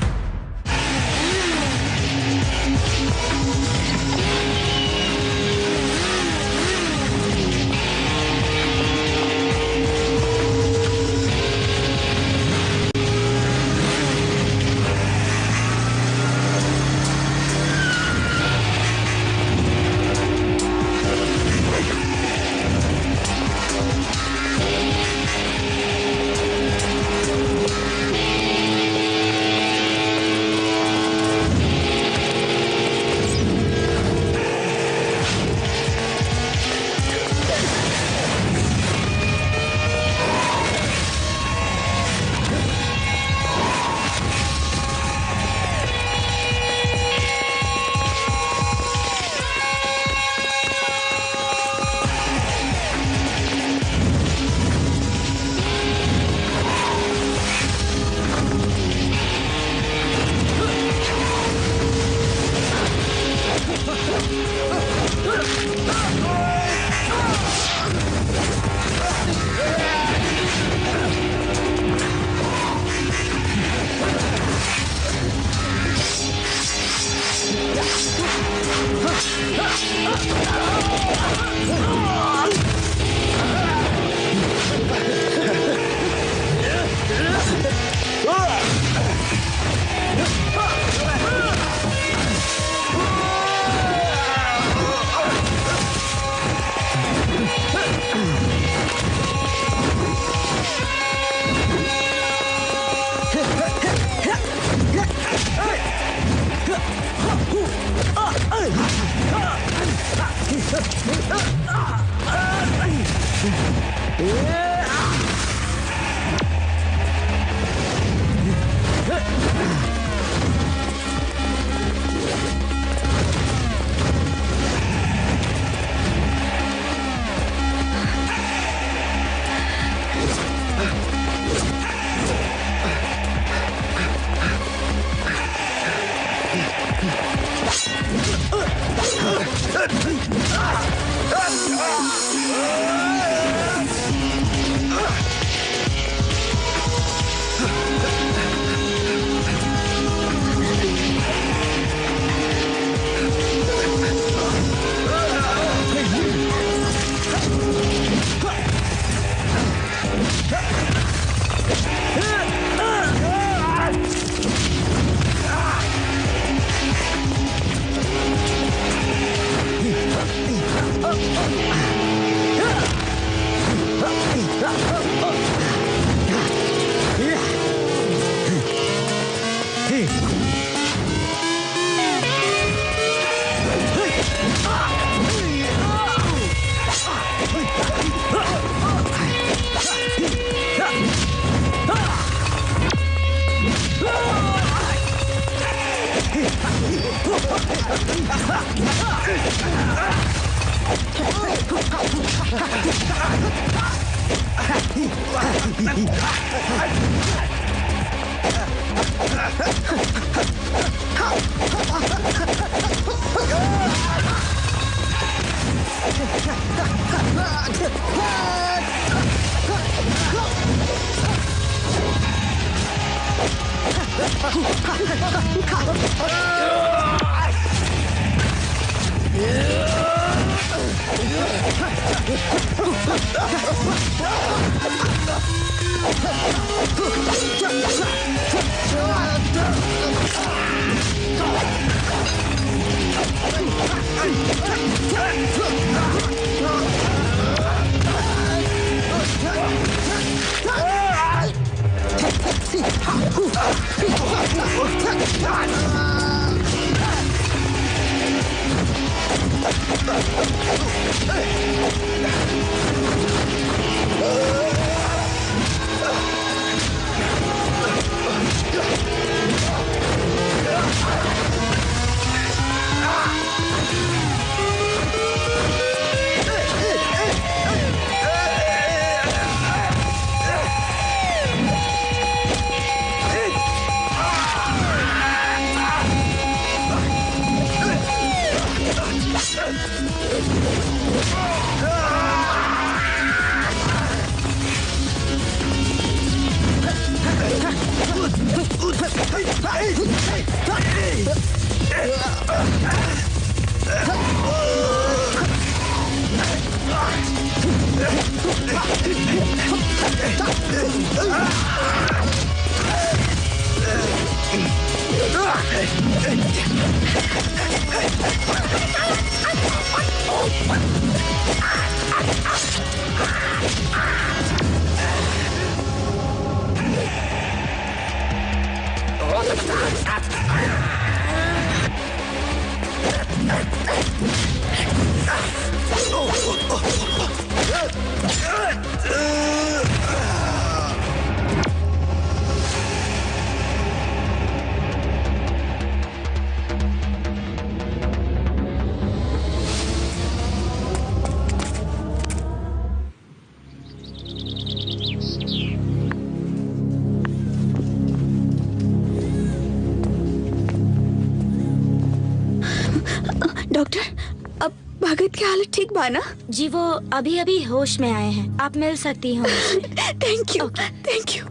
ठीक बा ना? जी वो अभी अभी होश में आए हैं, आप मिल सकती हो। Thank you thank you.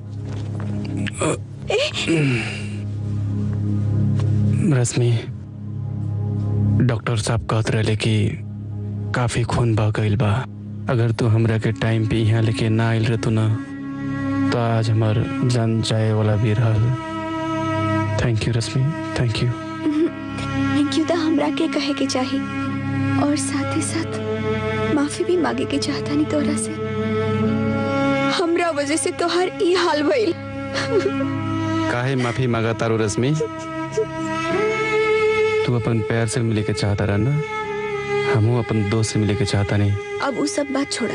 Rashmi, doctor साहब कहत रहे कि काफी खून बह गईल बा। अगर तू हमरा के टाइम पे यहाँ लेके ना आइल रहतू ना तो आज हमार जान जाए वाला भी रहल। Thank you Rashmi, thank you. Thank you तो हमरा के कहे के चाहिए और साथ ही साथ माफी भी मांगे के चाहता नहीं तोरा से। हमरा वजह से तोहर ई हाल भइल। काहे माफी मांगा तारू रश्मि? तू अपन प्यार से मिले के चाहता रहा ना, हम अपन दोस्त से मिले के चाहता नहीं। अब वो सब बात छोड़ा,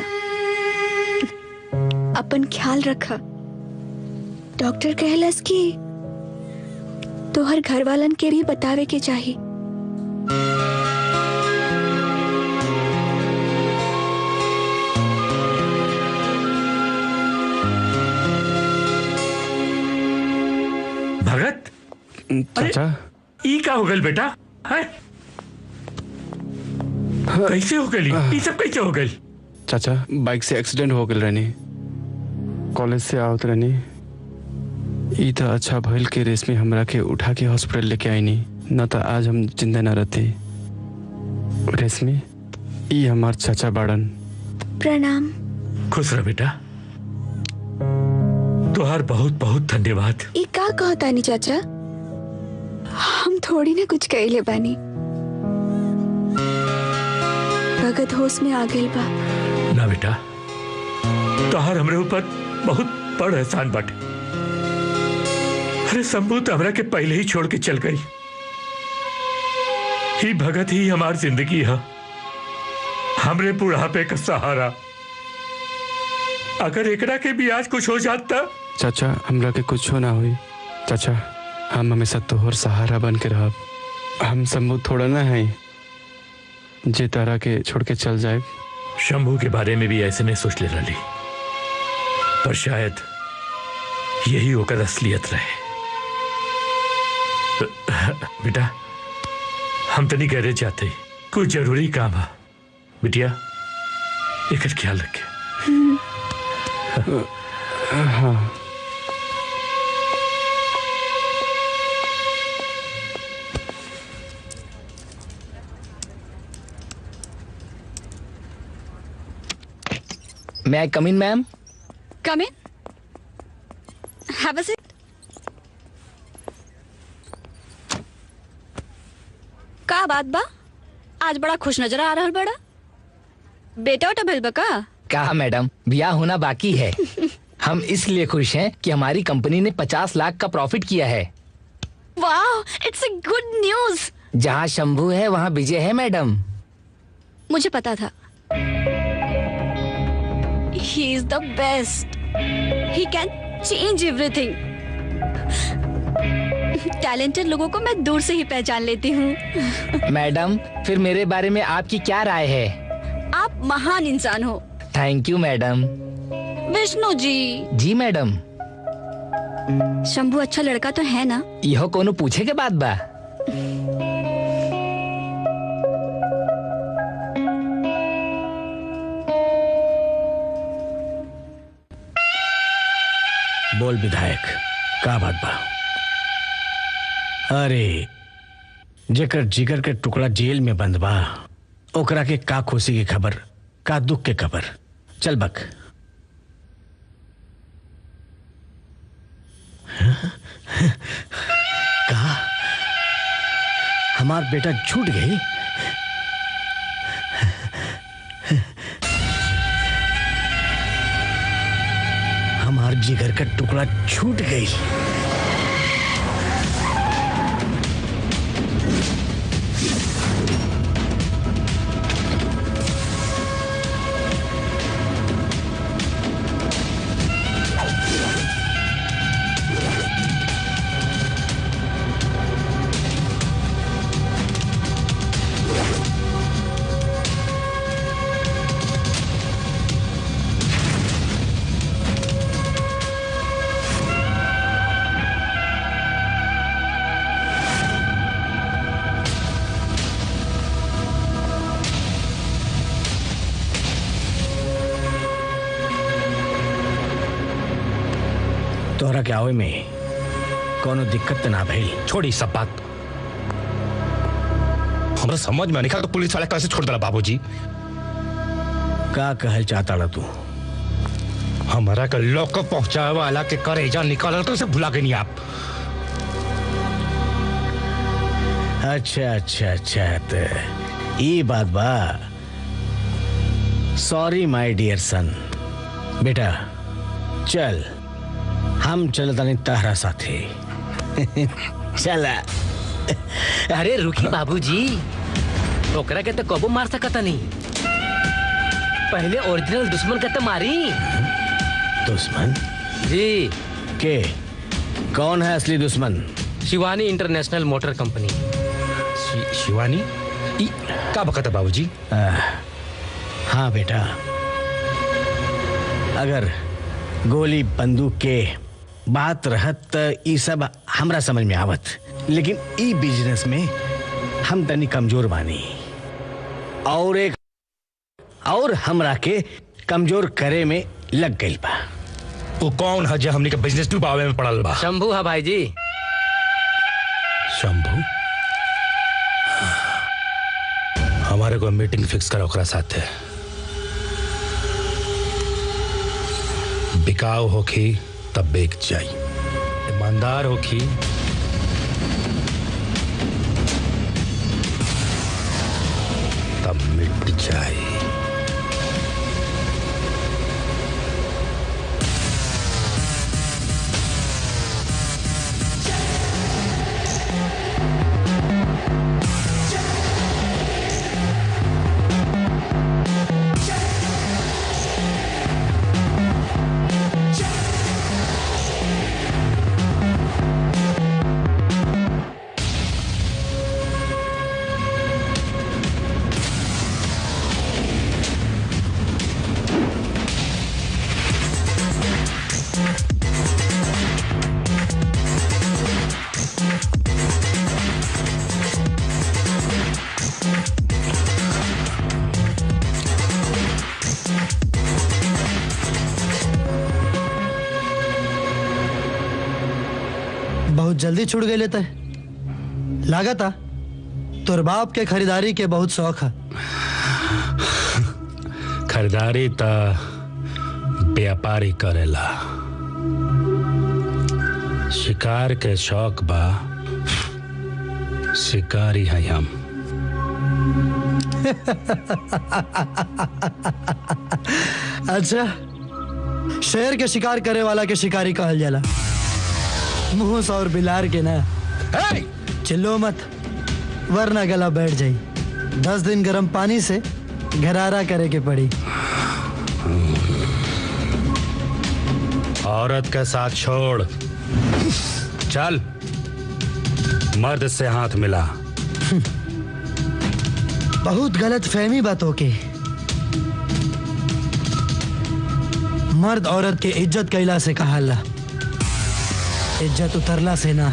अपन ख्याल रखा। डॉक्टर कहलस कि तोहर घर वालन के भी बतावे के चाहिए। भगत चाचा, ई का हो गल बेटा? है कैसे हो गई? ई सब कैसे हो गई? चाचा बाइक से एक्सीडेंट हो गल रहनी, कॉलेज से आवत रहनी। ई तो अच्छा भइल के रेशमी हमरा के उठा के हॉस्पिटल लेके आई नहीं, न तो आज हम जिंदा न रहते। रेशमी, ई हमार चाचा बाड़न। प्रणाम। खुश रह बेटा, तोहार बहुत बहुत धन्यवाद। ई का कहता नहीं चाचा, हम थोड़ी ना कुछ कहले बानी। भगत होश में आ गेल बा। ना बेटा, तोहार हमरे ऊपर बहुत बड़ एहसान बाटे। अरे शंभू तो हमरा के पहले ही छोड़ के चल गई। ही भगत ही हमार जिंदगी है, हमरे बुढ़ापे का सहारा। अगर एकरा के भी आज कुछ हो जाता। चाचा हमरा के कुछ ना हुई। चाचा हम हमेशा तोहर सहारा बन के रहब। हम शंभू थोड़ा ना है जे तारा के छोड़ के चल जाए। शंभू के बारे में भी ऐसे नहीं सोच ले रही, पर शायद यही होकर असलियत रहे। बेटा हम तो नहीं गैरेज जाते, कुछ जरूरी काम है। बिटिया एक ख्याल रखे। हाँ May I come in, ma'am? Come in. Have a seat. का बात बा? आज बड़ा खुश नजर आ रहा बड़ा। बेटा उठा भेल बा का? कहा मैडम, ब्याह होना बाकी है। हम इसलिए खुश हैं कि हमारी कंपनी ने 50 लाख का प्रॉफिट किया है। वाह, इट्स अ गुड न्यूज। जहाँ शंभू है वहाँ विजय है मैडम। मुझे पता था। He is the best. He can change everything. Talented लोगों को मैं दूर से ही पहचान लेती हूँ। मैडम फिर मेरे बारे में आपकी क्या राय है? आप महान इंसान हो। Thank you madam. Vishnu ji. जी मैडम। शंभू अच्छा लड़का तो है ना? यह कोनो पूछे के बात बा। बोल विधायक, का बात बा? अरे जेकर जिगर के टुकड़ा जेल में बंद बा, ओकरा के का खुशी की खबर, का दुख के खबर। चल बक। का हमार बेटा छूट गई? हमार जिगर का टुकड़ा छूट गई। तोहरा के आवे में कोनो दिक्कत ना भइल? छोड़ी सब बात, हमरा समझ में नहीं। तो पुलिस वाले कैसे छोड़ दिला बाबूजी? का कहल चाहता ला तू? हमारा के लॉकअप पहुंचाए वाला के करेजा निकाल तो उसे भुला के नहीं आप। अच्छा अच्छा अच्छा, तो ये बात बा। सॉरी माय डियर सन। बेटा चल, हम चलता नहीं तहरा साथे। चला। अरे रुकी बाबूजी, ओकरा के तो कबो मार सकता नहीं, पहले ओरिजिनल दुश्मन के तो मारी। दुश्मन? जी। के कौन है असली दुश्मन? Shivani international motor company. Shivani? का बकत है बाबूजी? हाँ बेटा, अगर गोली बंदूक के बात रहत त ई सब हमरा समझ में आवत, लेकिन ई बिजनेस में हम तनी कमजोर बानी और हमरा के कमजोर करे में लग गई बा। वो कौन है जो हमने के बिजनेस डुबावे में पड़ल बा? शंभू है भाई जी। शंभू? हमारे को मीटिंग फिक्स करो ओकरा साथे। बिकाऊ होखी तब बेच जाई, ईमानदार होखी तब मिट जाए। बहुत जल्दी छुड़ गए लेते लागता तोर बाप के खरीदारी के बहुत शौक है। खरीदारी त व्यापारी करेला, शिकार के शौक बा, शिकारी है हम। अच्छा, शेर के शिकार करे वाला के शिकारी कहल जाला, मुंह और बिलार के ना। चिल्लो मत वरना गला बैठ जाई। 10 दिन गर्म पानी से घरारा करे के पड़ी। औरत के साथ छोड़, चल मर्द से हाथ मिला। बहुत गलत फहमी बातों के। मर्द औरत के इज्जत कैला से कहाला, इज्जत उतरला से ना।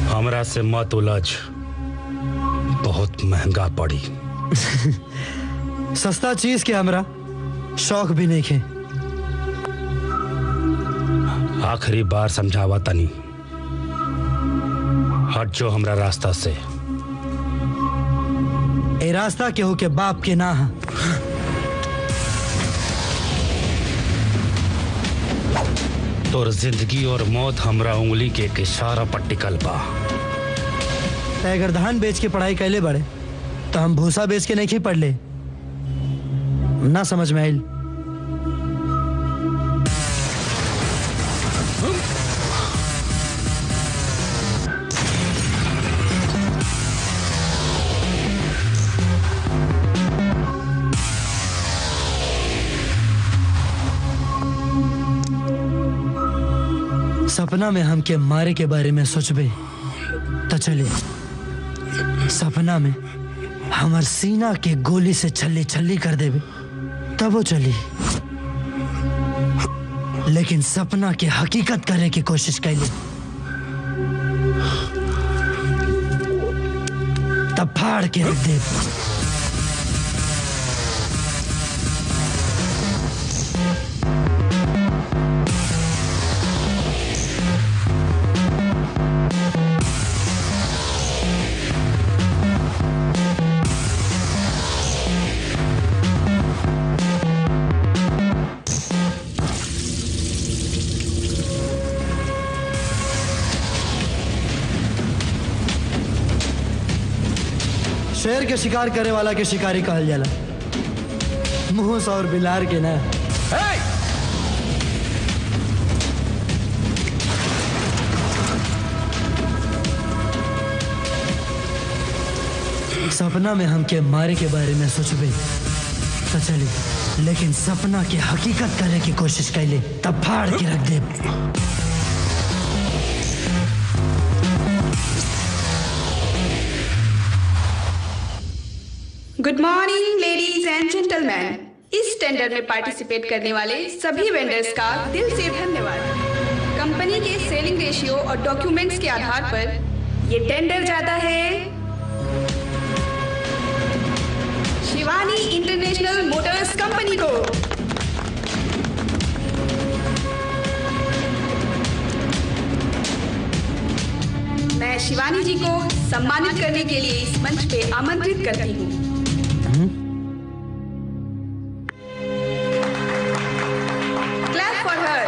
हमरा से मत उलझ, बहुत महंगा पड़ी। सस्ता चीज के हमरा शौक भी नहीं खे। आखिरी बार समझावा तनी, हट जो हमरा रास्ता से। ए रास्ता केहू के बाप के ना है। तोर जिंदगी और मौत हमरा उंगली के एक इशारा पर टिकल बा। अगर धान बेच के पढ़ाई कैले बड़े तो हम भूसा बेच के नहीं पढ़ ले, ना समझ में आइल। सपना में हमके मारे के बारे में सोचबे तो चले, सपना में हमार सीना के गोली से छल्ली छल्ली कर देवे तब वो चली, लेकिन सपना के हकीकत करे की कोशिश कैले तब फाड़ के रख दे। शेर के शिकार करे वाला के शिकारी कहल जाला, मुंह और बिलार के ना। सपना में हमके मारे के बारे में सोचबे तो चली, लेकिन सपना के हकीकत करे की कोशिश कैले तब फाड़ के रख दे। Good morning ladies and gentleman. इस टेंडर में पार्टिसिपेट करने वाले सभी वेंडर्स का दिल से धन्यवाद। कंपनी के सेलिंग रेशियो और डॉक्यूमेंट्स के आधार पर ये टेंडर जाता है शिवानी इंटरनेशनल मोटर्स कंपनी को। मैं शिवानी जी को सम्मानित करने के लिए इस मंच पे आमंत्रित करती हूँ। Clap for her.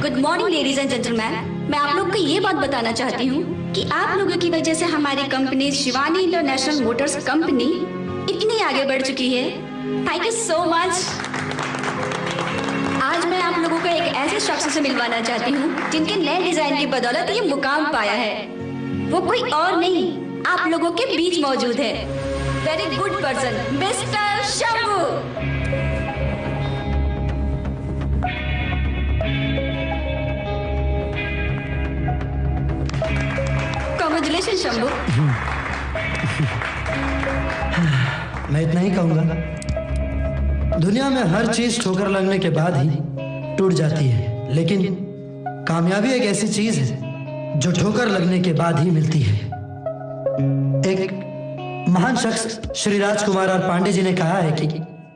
Good morning ladies and gentleman. मैं आप लोग को ये बात बताना चाहती हूँ कि आप लोगों की वजह से हमारी company Shivani international Motors company इतनी आगे बढ़ चुकी है। Thank you so much. आज मैं आप लोगों को एक ऐसे शख्स से मिलवाना चाहती हूँ जिनके नए डिजाइन की बदौलत ये मुकाम पाया है। वो कोई और नहीं, आप लोगों के बीच मौजूद है। Very good person, mister Shambhu. Congratulation Shambhu. मैं इतना ही कहूंगा, दुनिया में हर चीज ठोकर लगने के बाद ही टूट जाती है, लेकिन कामयाबी एक ऐसी चीज है जो ठोकर लगने के बाद ही मिलती है। एक महान शख्स श्री राजकुमार और पांडे जी ने कहा है कि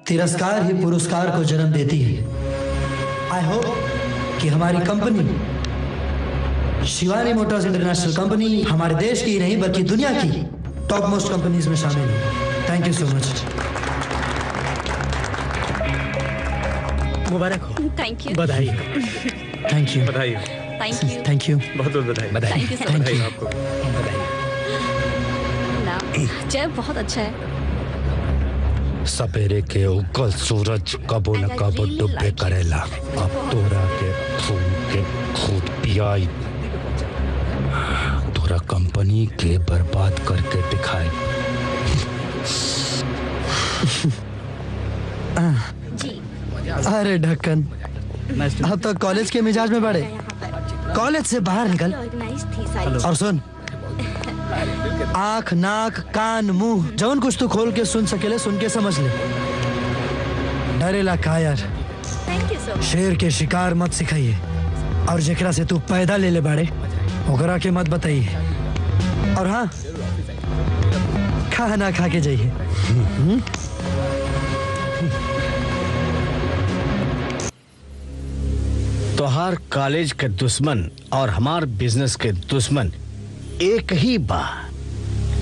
तिरस्कार ही पुरस्कार को जन्म देती है। आई होप कि हमारी company Shivani Motors international company हमारे देश की ही नहीं बल्कि दुनिया की टॉप मोस्ट कंपनीज में शामिल है। Thank you so much. मुबारक हो। Thank you. बधाई। Thank you. बधाई। Thank you. Thank you. बहुत बहुत बधाई। बधाई। Thank you so much. बधाई आपको। जय बहुत अच्छा है। सपेरे के उगल सूरज कबो न कबो डुबे करेला। अब तोरा के खून के खूद पियाई, तोरा कंपनी के बर्बाद करके दिखाए। अरे ढक्कन, अब तो कॉलेज के मिजाज में बढ़े। कॉलेज से बाहर निकल और सुन, आंख नाक कान मुंह जौन कुछ तू खोल के सुन सकेले सुन के समझ ले। डरेला कायर, शेर के शिकार मत सिखाइए, और जेकरा से तू पैदा ले ले बाड़े ओकरा के मत बताइए। और हाँ, खाना खा के जाइए। तोहार कॉलेज के दुश्मन और हमार बिजनेस के दुश्मन एक ही बा।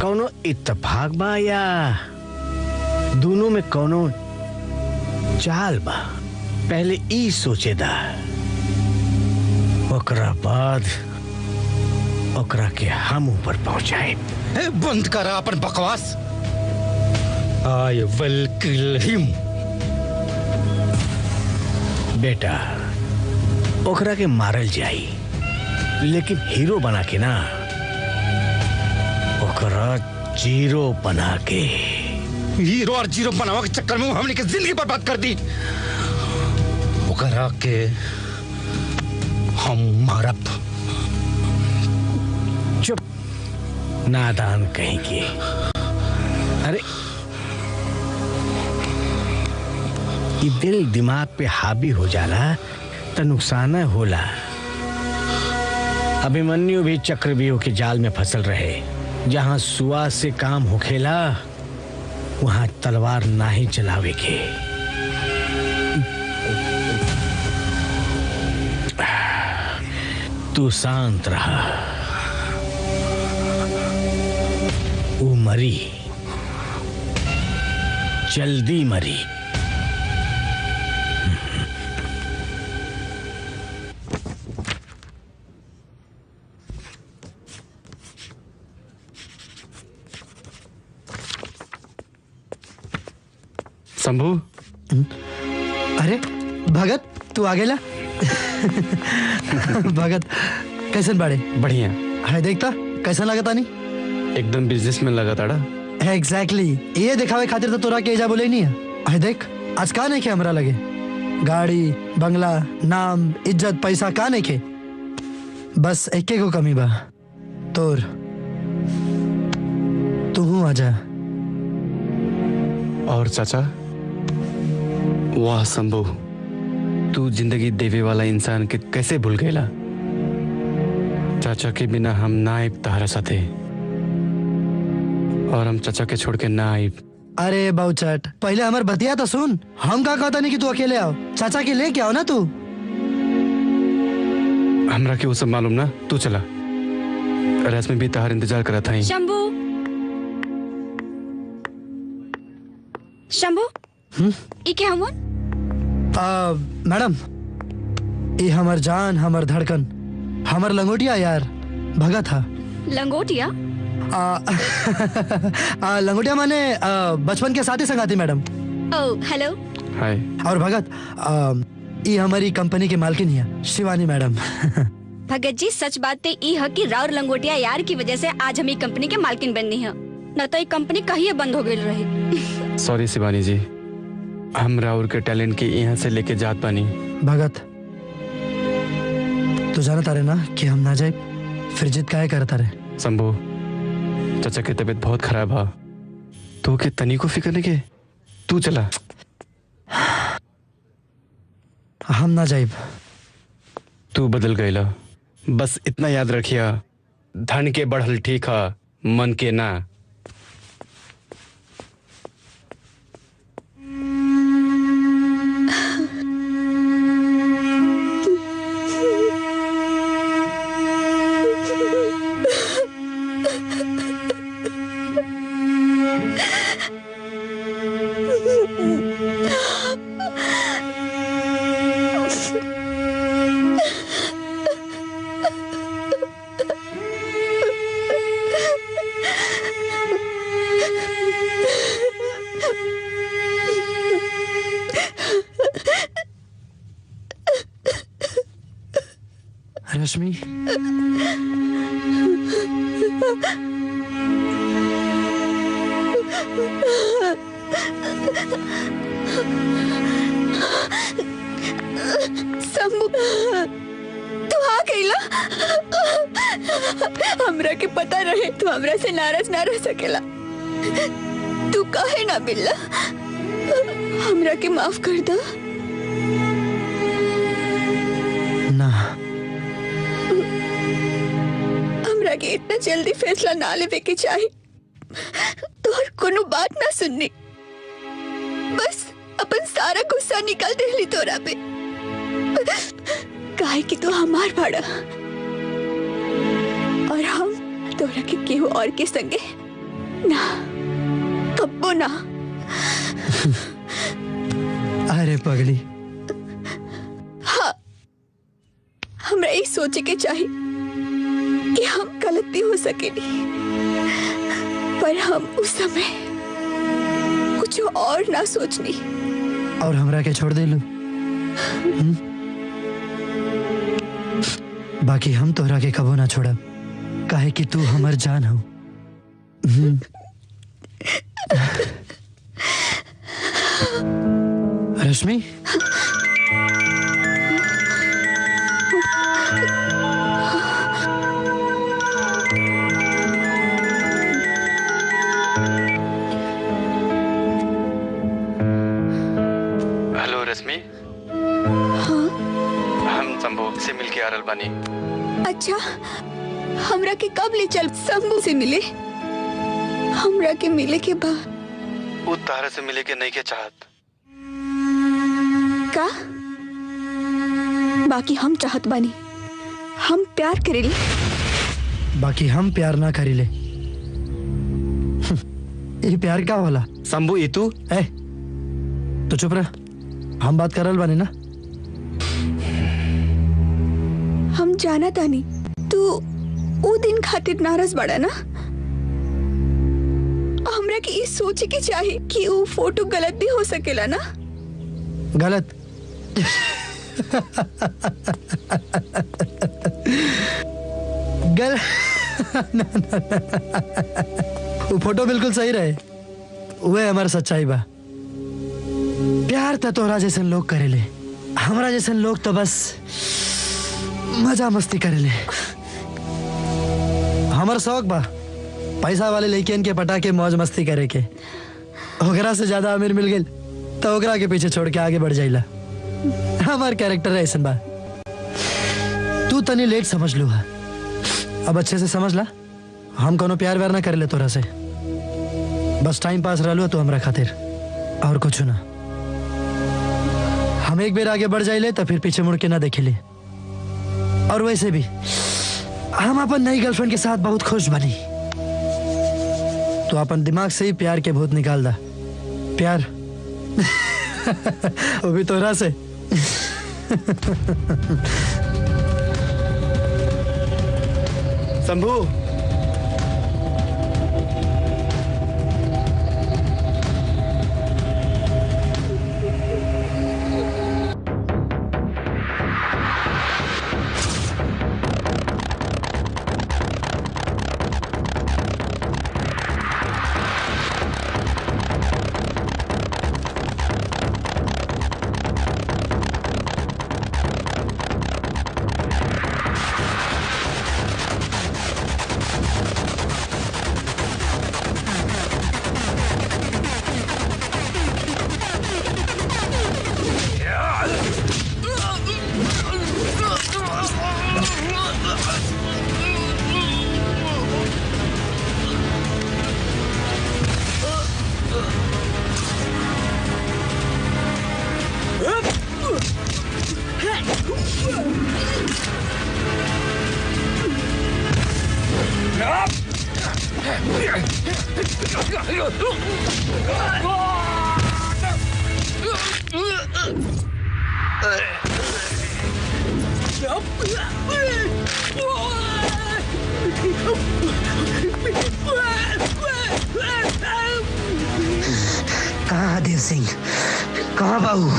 कौनो इत्तेफाक बा या दोनों में कौनो चाल बा? पहले ई सोचेदा, ओकरा बाद ओकरा के हम ऊपर पहुंचाए। बंद करा अपन बकवास। I will kill him. बेटा, ओकरा के मारल जाई, लेकिन हीरो बना के ना, ओकरा जीरो बना के। हीरो और जीरो बनावा के चक्कर में हमने की जिंदगी बर्बाद कर दी। ओकरा के हम मारब। चुप, नादान कहीं के। अरे ये दिल दिमाग पे हावी हो जाला तो नुकसान होला। अभिमन्यु भी चक्रव्यूह के जाल में फसल रहे। जहां सुआ से काम होखेला वहां तलवार ना ही चलावे के। तू शांत रहा। वो मरी, जल्दी मरी। शंभू। अरे भगत तू आ गेला। भगत कैसन बाड़े? बढ़िया है देखता कैसन लगता नहीं? एकदम बिजनेस में लगा ताड़ा। एग्जैक्टली ये दिखावे खातिर तो तोरा के एजा बोले नहीं है देख आज का नहीं के हमरा लगे गाड़ी बंगला नाम इज्जत पैसा का नहीं के बस एके को कमी बा तोर तू हूँ आजा। और चाचा वाह शंभू तू जिंदगी देवे वाला इंसान के कैसे भूल गएला। चाचा के बिना हम ना आइब तहरा साथे और हम चाचा के छोड़ के ना आइब। अरे बाउचट पहले हमार बतिया तो सुन। हम का कहता नहीं कि तू अकेले आओ चाचा के लेके आओ ना तू। हमरा के वो सब मालूम ना तू चला रश्मि भी तहार इंतजार करा था। शंभू शंभू ई क्या हमन? मैडम ये हमर जान हमर धड़कन हमर लंगोटिया यार भगत था। लंगोटिया? लंगोटिया माने बचपन के साथी संगाती मैडम। Oh hello. हाय। और भगत ये हमारी कंपनी के मालकिन है शिवानी मैडम। भगत जी सच बात ते ई है कि राउर लंगोटिया यार की वजह से आज हम ई कंपनी के मालकिन बननी है न तो ये कंपनी कहीं बंद हो गई रही। सॉरी शिवानी जी हम राउर के टैलेंट के यहाँ से लेके जात पानी। भगत तू जाना तारे ना कि हम ना जाए फिर जिद काहे करता रहे। शंभू चाचा की तबीयत बहुत खराब है तो के तनी को फिक्र नहीं के तू चला। हम ना जाइब। तू बदल गईला बस इतना याद रखिया धन के बढ़ल ठीक है मन के ना। रश्मि शंभू तू आ गईला। हमरा के पता रहे तू हमरा से नाराज ना रह सकेला। तू काहे ना बिल्ला हमरा के माफ कर दा। ना हमरा के इतना जल्दी फैसला ना लेवे के चाहिए। तोहर कोनो बात ना सुननी बस अपन सारा गुस्सा निकाल देली तोरा पे काहे कि तू हमार भाड़ा और हम तोरा के केहू और के संगे ना कब्बो ना। अरे पगली हाँ हमरा ये सोचे के चाहिए कि हम गलती हो सकेली पर हम उस समय कुछ और ना सोचनी और हमरा के छोड़ दे लू। बाकी हम तोहरा के कबो ना छोड़ा काहे कि तू हमर जान हो। रश्मि हेलो रश्मि। हाँ? हम शंभू से मिलके आ रहल बानी। अच्छा हमरा के कब ले चल शंभू से मिले? हमरा के मिले के बाद वो तारा से मिले के नहीं के चाहत का बाकी हम चाहत बानी हम प्यार करेली। बाकी हम प्यार ना करीले। ये प्यार का होला? शंभू ये तू तो चुप रह हम बात करल बानी ना। हम जाना तानी तू वो दिन खातिर नाराज बड़ा ना हमरा के ये सोचे के चाहे कि वो फोटो गलत भी हो सकेला ना। गलत? वो फोटो बिल्कुल सही रहे, वह हमारा सच्चाई बा। प्यार तो तोरा जैसन लोग करेले, हमारा जैसन लोग तो बस मजा मस्ती करेले। हमार शौक बा पैसा वाले लड़कियन के पटा के मौज मस्ती करे के। ओकरा से ज्यादा अमीर मिल गई तो ओकरा के पीछे छोड़ के आगे बढ़ जाइला। हमार कैरेक्टर ऐसन बा। तू तनी लेट समझ लू है, अब अच्छे से समझ ला। हम कोनो प्यार व्यार ना कर ले तोरा से, बस टाइम पास रह लो तो हमरा खातिर, और कुछ ना। हम एक बार आगे बढ़ जाइले तो फिर पीछे मुड़ के ना देखे ले। और वैसे भी हम अपन नई गर्लफ्रेंड के साथ बहुत खुश बनी। तो अपन दिमाग से ही प्यार के भूत निकाल दा। प्यार वो भी तोरा से। शंभू, कहाँ देव सिंह, कहाँ बाबू?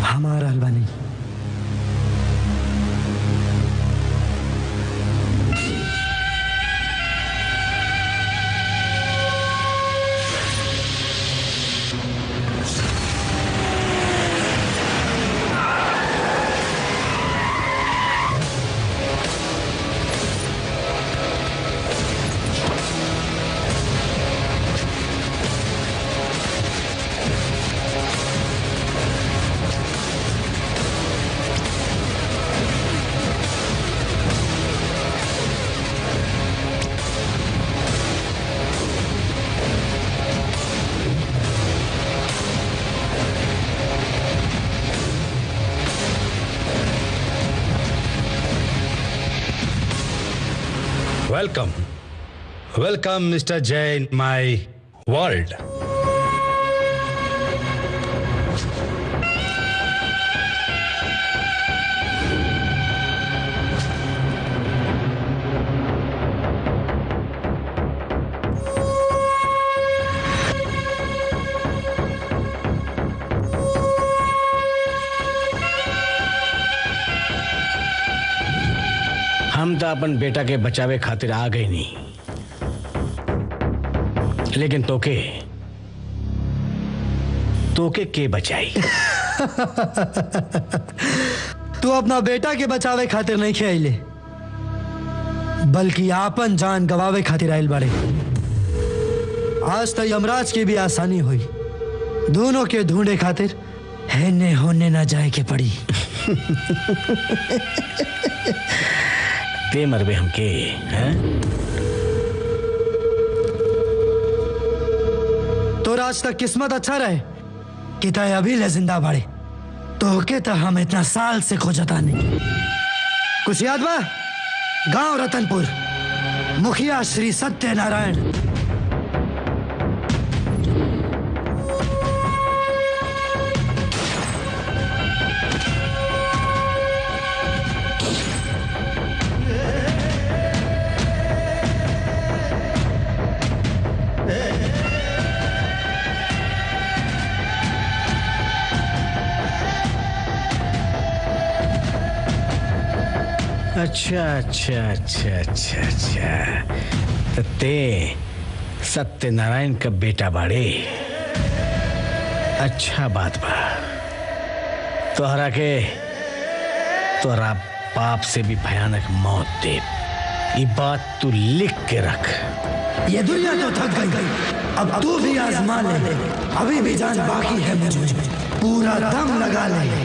हमारा अलबानी Welcome. Welcome, Mr. Jay, in my world. हम तो अपन बेटा के बचावे खातिर आ गए नहीं, लेकिन तोके के बचाई? तू अपना बेटा के बचावे खातिर नहीं खेले, बल्कि आपन जान गवावे खातिर आयल बाड़े। आज तो यमराज की भी आसानी हुई, दोनों के ढूंढे खातिर हेने होने ना जाए के पड़ी। ते मरबे हमके हैं? तो आज तक किस्मत अच्छा रहे कि तय अभी ले जिंदा बाड़े। तोहके तो हम इतना साल से खोजता नहीं। कुछ याद बा? गांव रतनपुर, मुखिया श्री सत्यनारायण। अच्छा अच्छा अच्छा अच्छा अच्छा, तो ते सत्यनारायण का बेटा बाड़े। अच्छा बात बा। तोहरा के तोहरा बाप से भी भयानक मौत दे। ये बात तू लिख के रख। ये दुनिया तो थक गई, अब तू भी आजमा ले। अभी भी जान बाकी है मुझे, पूरा दम लगा ले।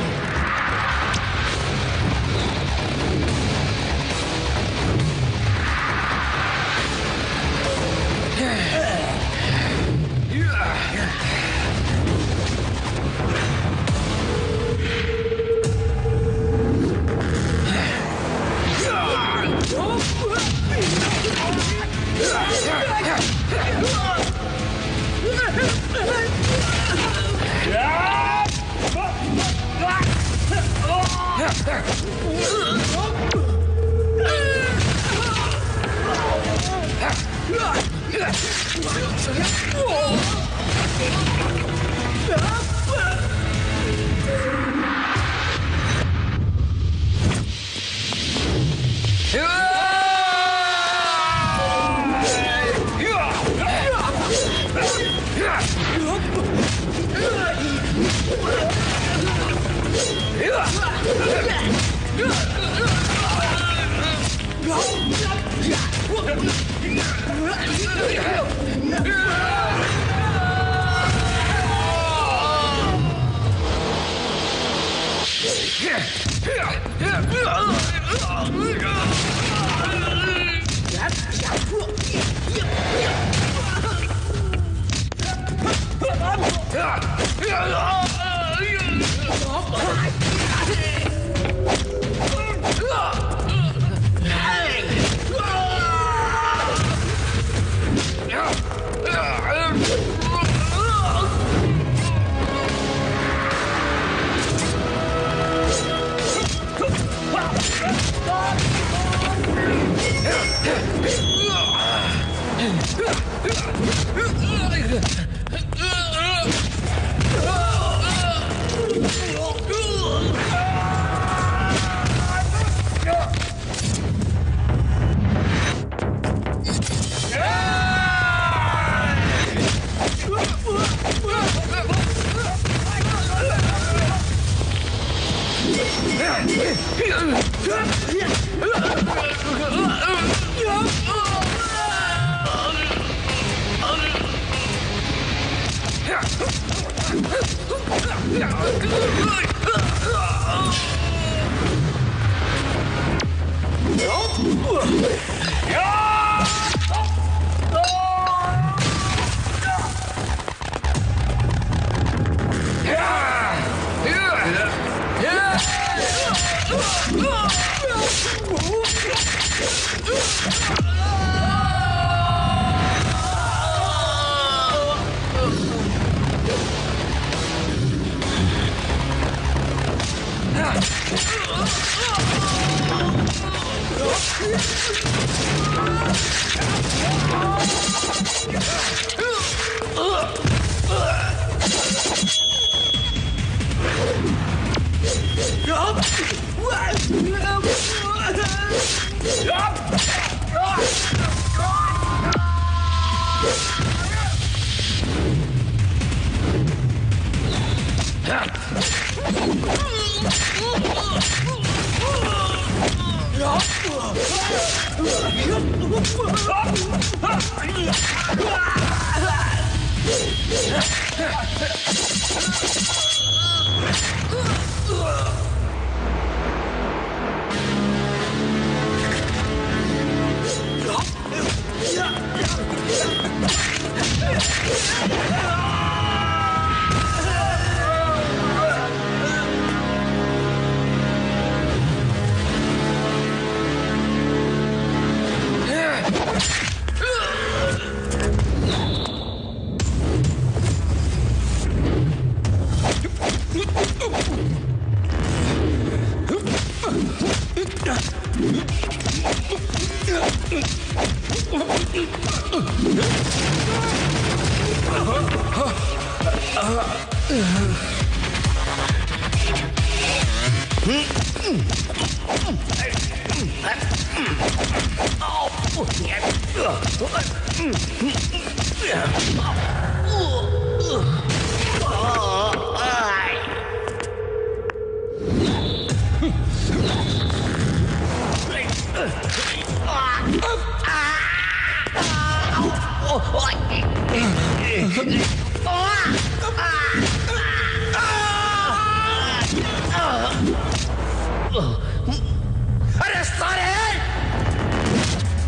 अरे सारे,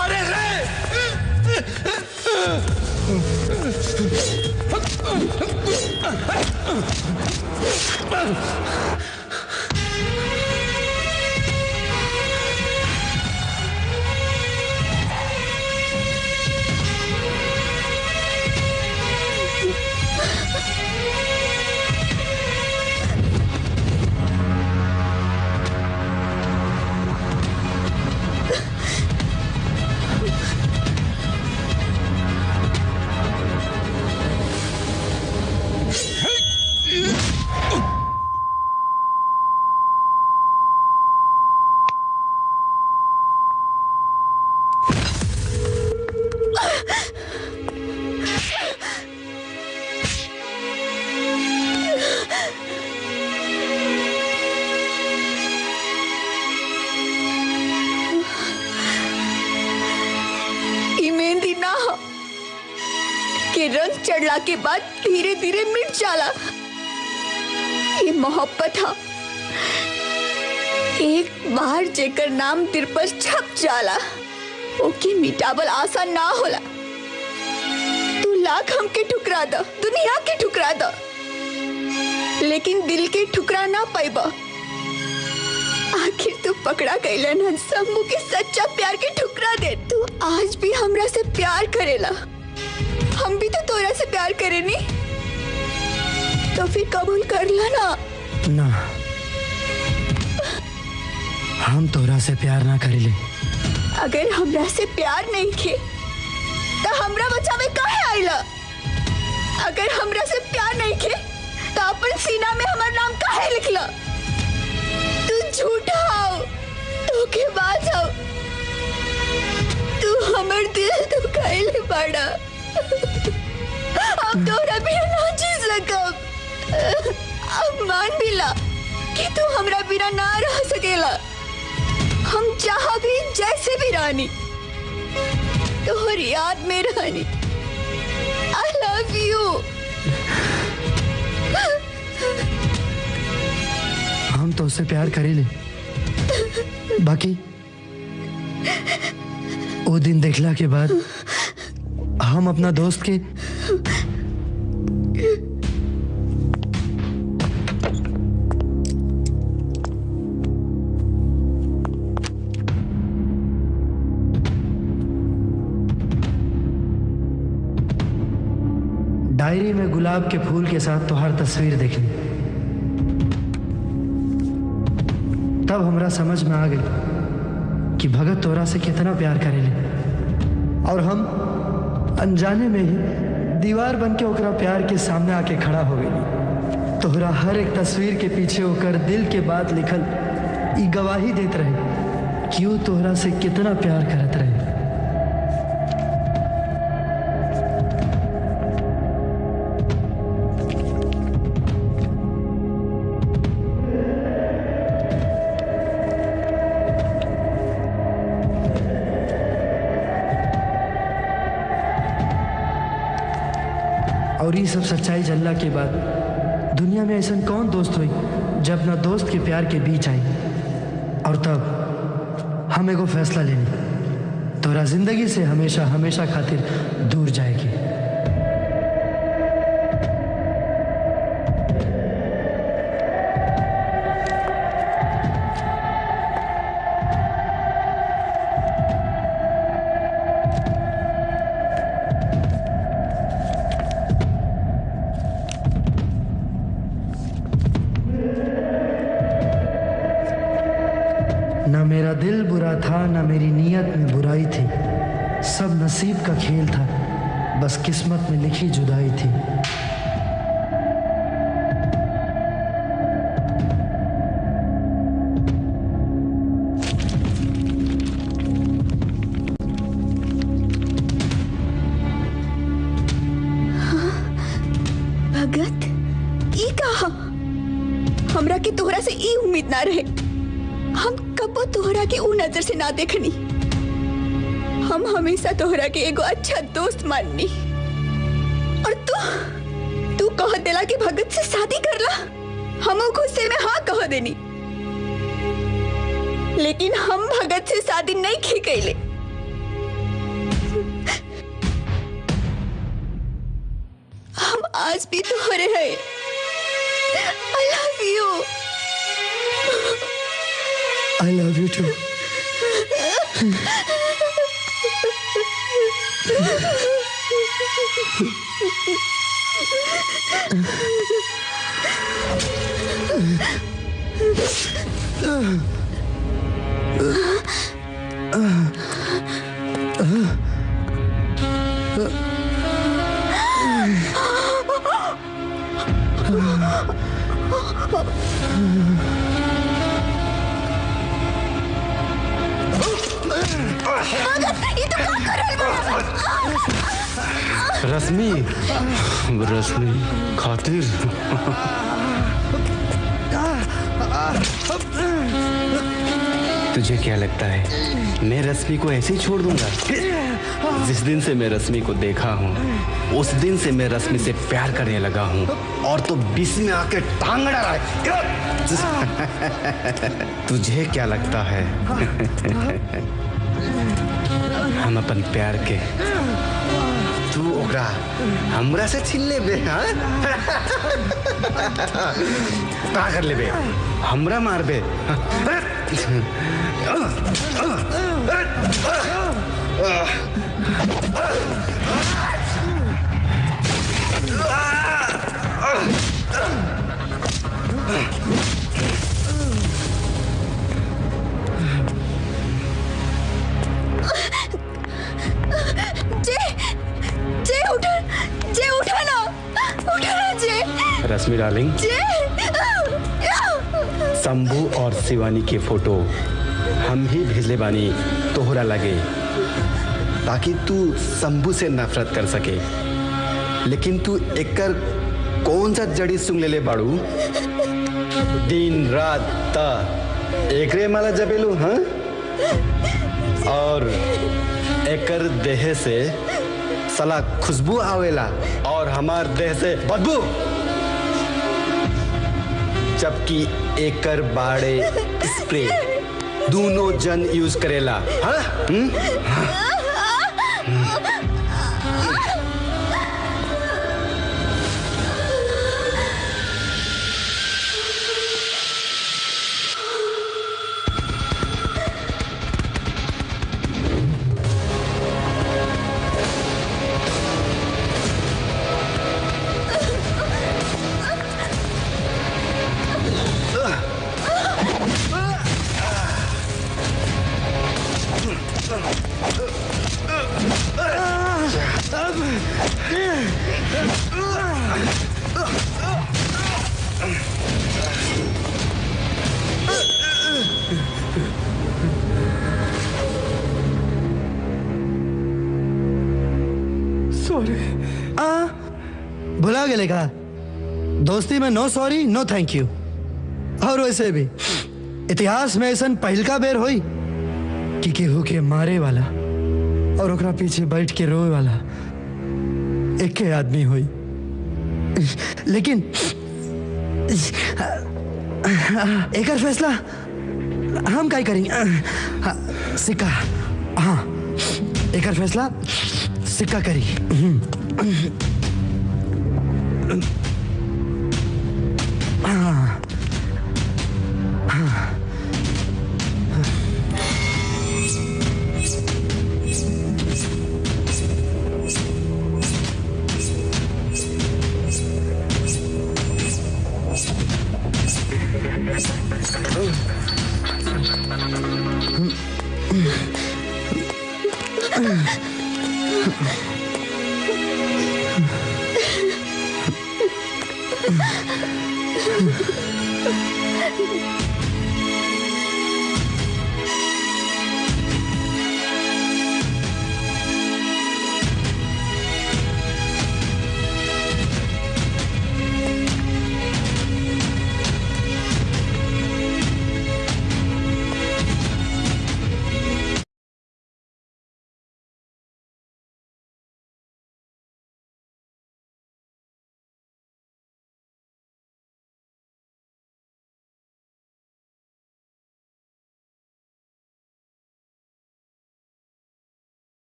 अरे रंग चढ़ला के बाद धीरे धीरे मिट जाला। ये मोहब्बत हा, एक बार जेकर नाम दिल पर छप जाला ओके मिटावल आसान ना होला। तू लाख हमके ठुकरा द, दुनिया के ठुकरा द, लेकिन दिल के ठुकरा ना पाइबा। आखिर तू पकड़ा गईला ना शंभू के सच्चा प्यार के ठुकरा दे। तू आज भी हमरा से प्यार करेला, हम भी तो तोरा से प्यार करेनी, तो फिर कबूल कर ला ना। ना, हम तोरा से प्यार ना करेले। अगर हमरा से प्यार नहीं खे तो हमरा बचावे काहे आइला? अगर हमरा से प्यार नहीं खे तो अपन सीना में हमार नाम काहे लिखला? तू झूठा हो, धोखेबाज हो, तू हमर दिल दुखाइले बाड़ा। अब तोरा बिना ना जी सकब। अब मान भी ला कि तू हमरा बिना ना रह सकेला। हम जहाँ भी जैसे भी रानी तोहर याद में रानी। I love you। हम तो उससे प्यार करेले, बाकी वो दिन देखला के बाद हम अपना दोस्त के डायरी में गुलाब के फूल के साथ तोहार तस्वीर देखली, तब हमरा समझ में आ गई कि भगत तोरा से कितना प्यार करेले। और हम अनजाने में ही दीवार बन के ओकरा प्यार के सामने आके खड़ा हो गई। तोहरा हर एक तस्वीर के पीछे होकर दिल के बात लिखल ई गवाही देत रहे कि वो तोहरा से कितना प्यार करत रहे। और ये सब सच्चाई जानला के बाद दुनिया में ऐसा कौन दोस्त हुई जब अपना दोस्त के प्यार के बीच आई। और तब हम एगो फैसला लेनी, तोरा जिंदगी से हमेशा हमेशा खातिर दूर जाएगी। ना मेरा दिल बुरा था, ना मेरी नीयत में बुराई थी, सब नसीब का खेल था, बस किस्मत में लिखी जुदाई थी। भगत ई कहा हमरा के तोहरा से ई उम्मीद ना रहे। हम कबो तोहरा के ऊ नजर से ना देखनी। हम हमेशा तोहरा के एगो अच्छा दोस्त माननी। और तू कह देला कि भगत से शादी करला। हम गुस्से में हाँ कह देनी, लेकिन हम भगत से शादी नहीं की कैले। हम आज भी तोहरे हैं। I love you. I love you too. रश्मि, रश्मि खातिर तुझे क्या लगता है मैं रश्मि को ऐसे ही छोड़ दूंगा? जिस दिन से मैं रश्मि को देखा हूँ उस दिन से मैं रश्मि से प्यार करने लगा हूँ, और तो बीच में आके टांग अड़ा रहा है। तुझे क्या लगता है हम अपन प्यार के तू ओकरा हमरा से छीन ले बे? हाँ का कर ले बे? हमरा मार बे? जे उठा ना जे। रश्मि डार्लिंग, शंभू और शिवानी के फोटो हम ही भेजले बानी तोहरा लगे, ताकि तू शंभू से नफरत कर सके। लेकिन तू एकर कौन सा जड़ी सुन ले बाड़ू? दिन रात ता एकरे माला जपेलू। हाँ, और एकर देह से साला खुशबू आवेला और हमार देह से बदबू, जबकि एकर बाड़े स्प्रे दोनों जन यूज करेला। हाँ? भुला गए का दोस्ती में नो सॉरी नो थैंक यू। और वैसे भी इतिहास में ऐसा पहलका बेर हुई कि केहू के मारे वाला और ओकरा पीछे बैठ के रोए वाला एक के आदमी हुई। लेकिन एकर फैसला हम क्या करेंगे? सिक्का। हाँ, एकर फैसला सिक्का करी। हाँ, हाँ।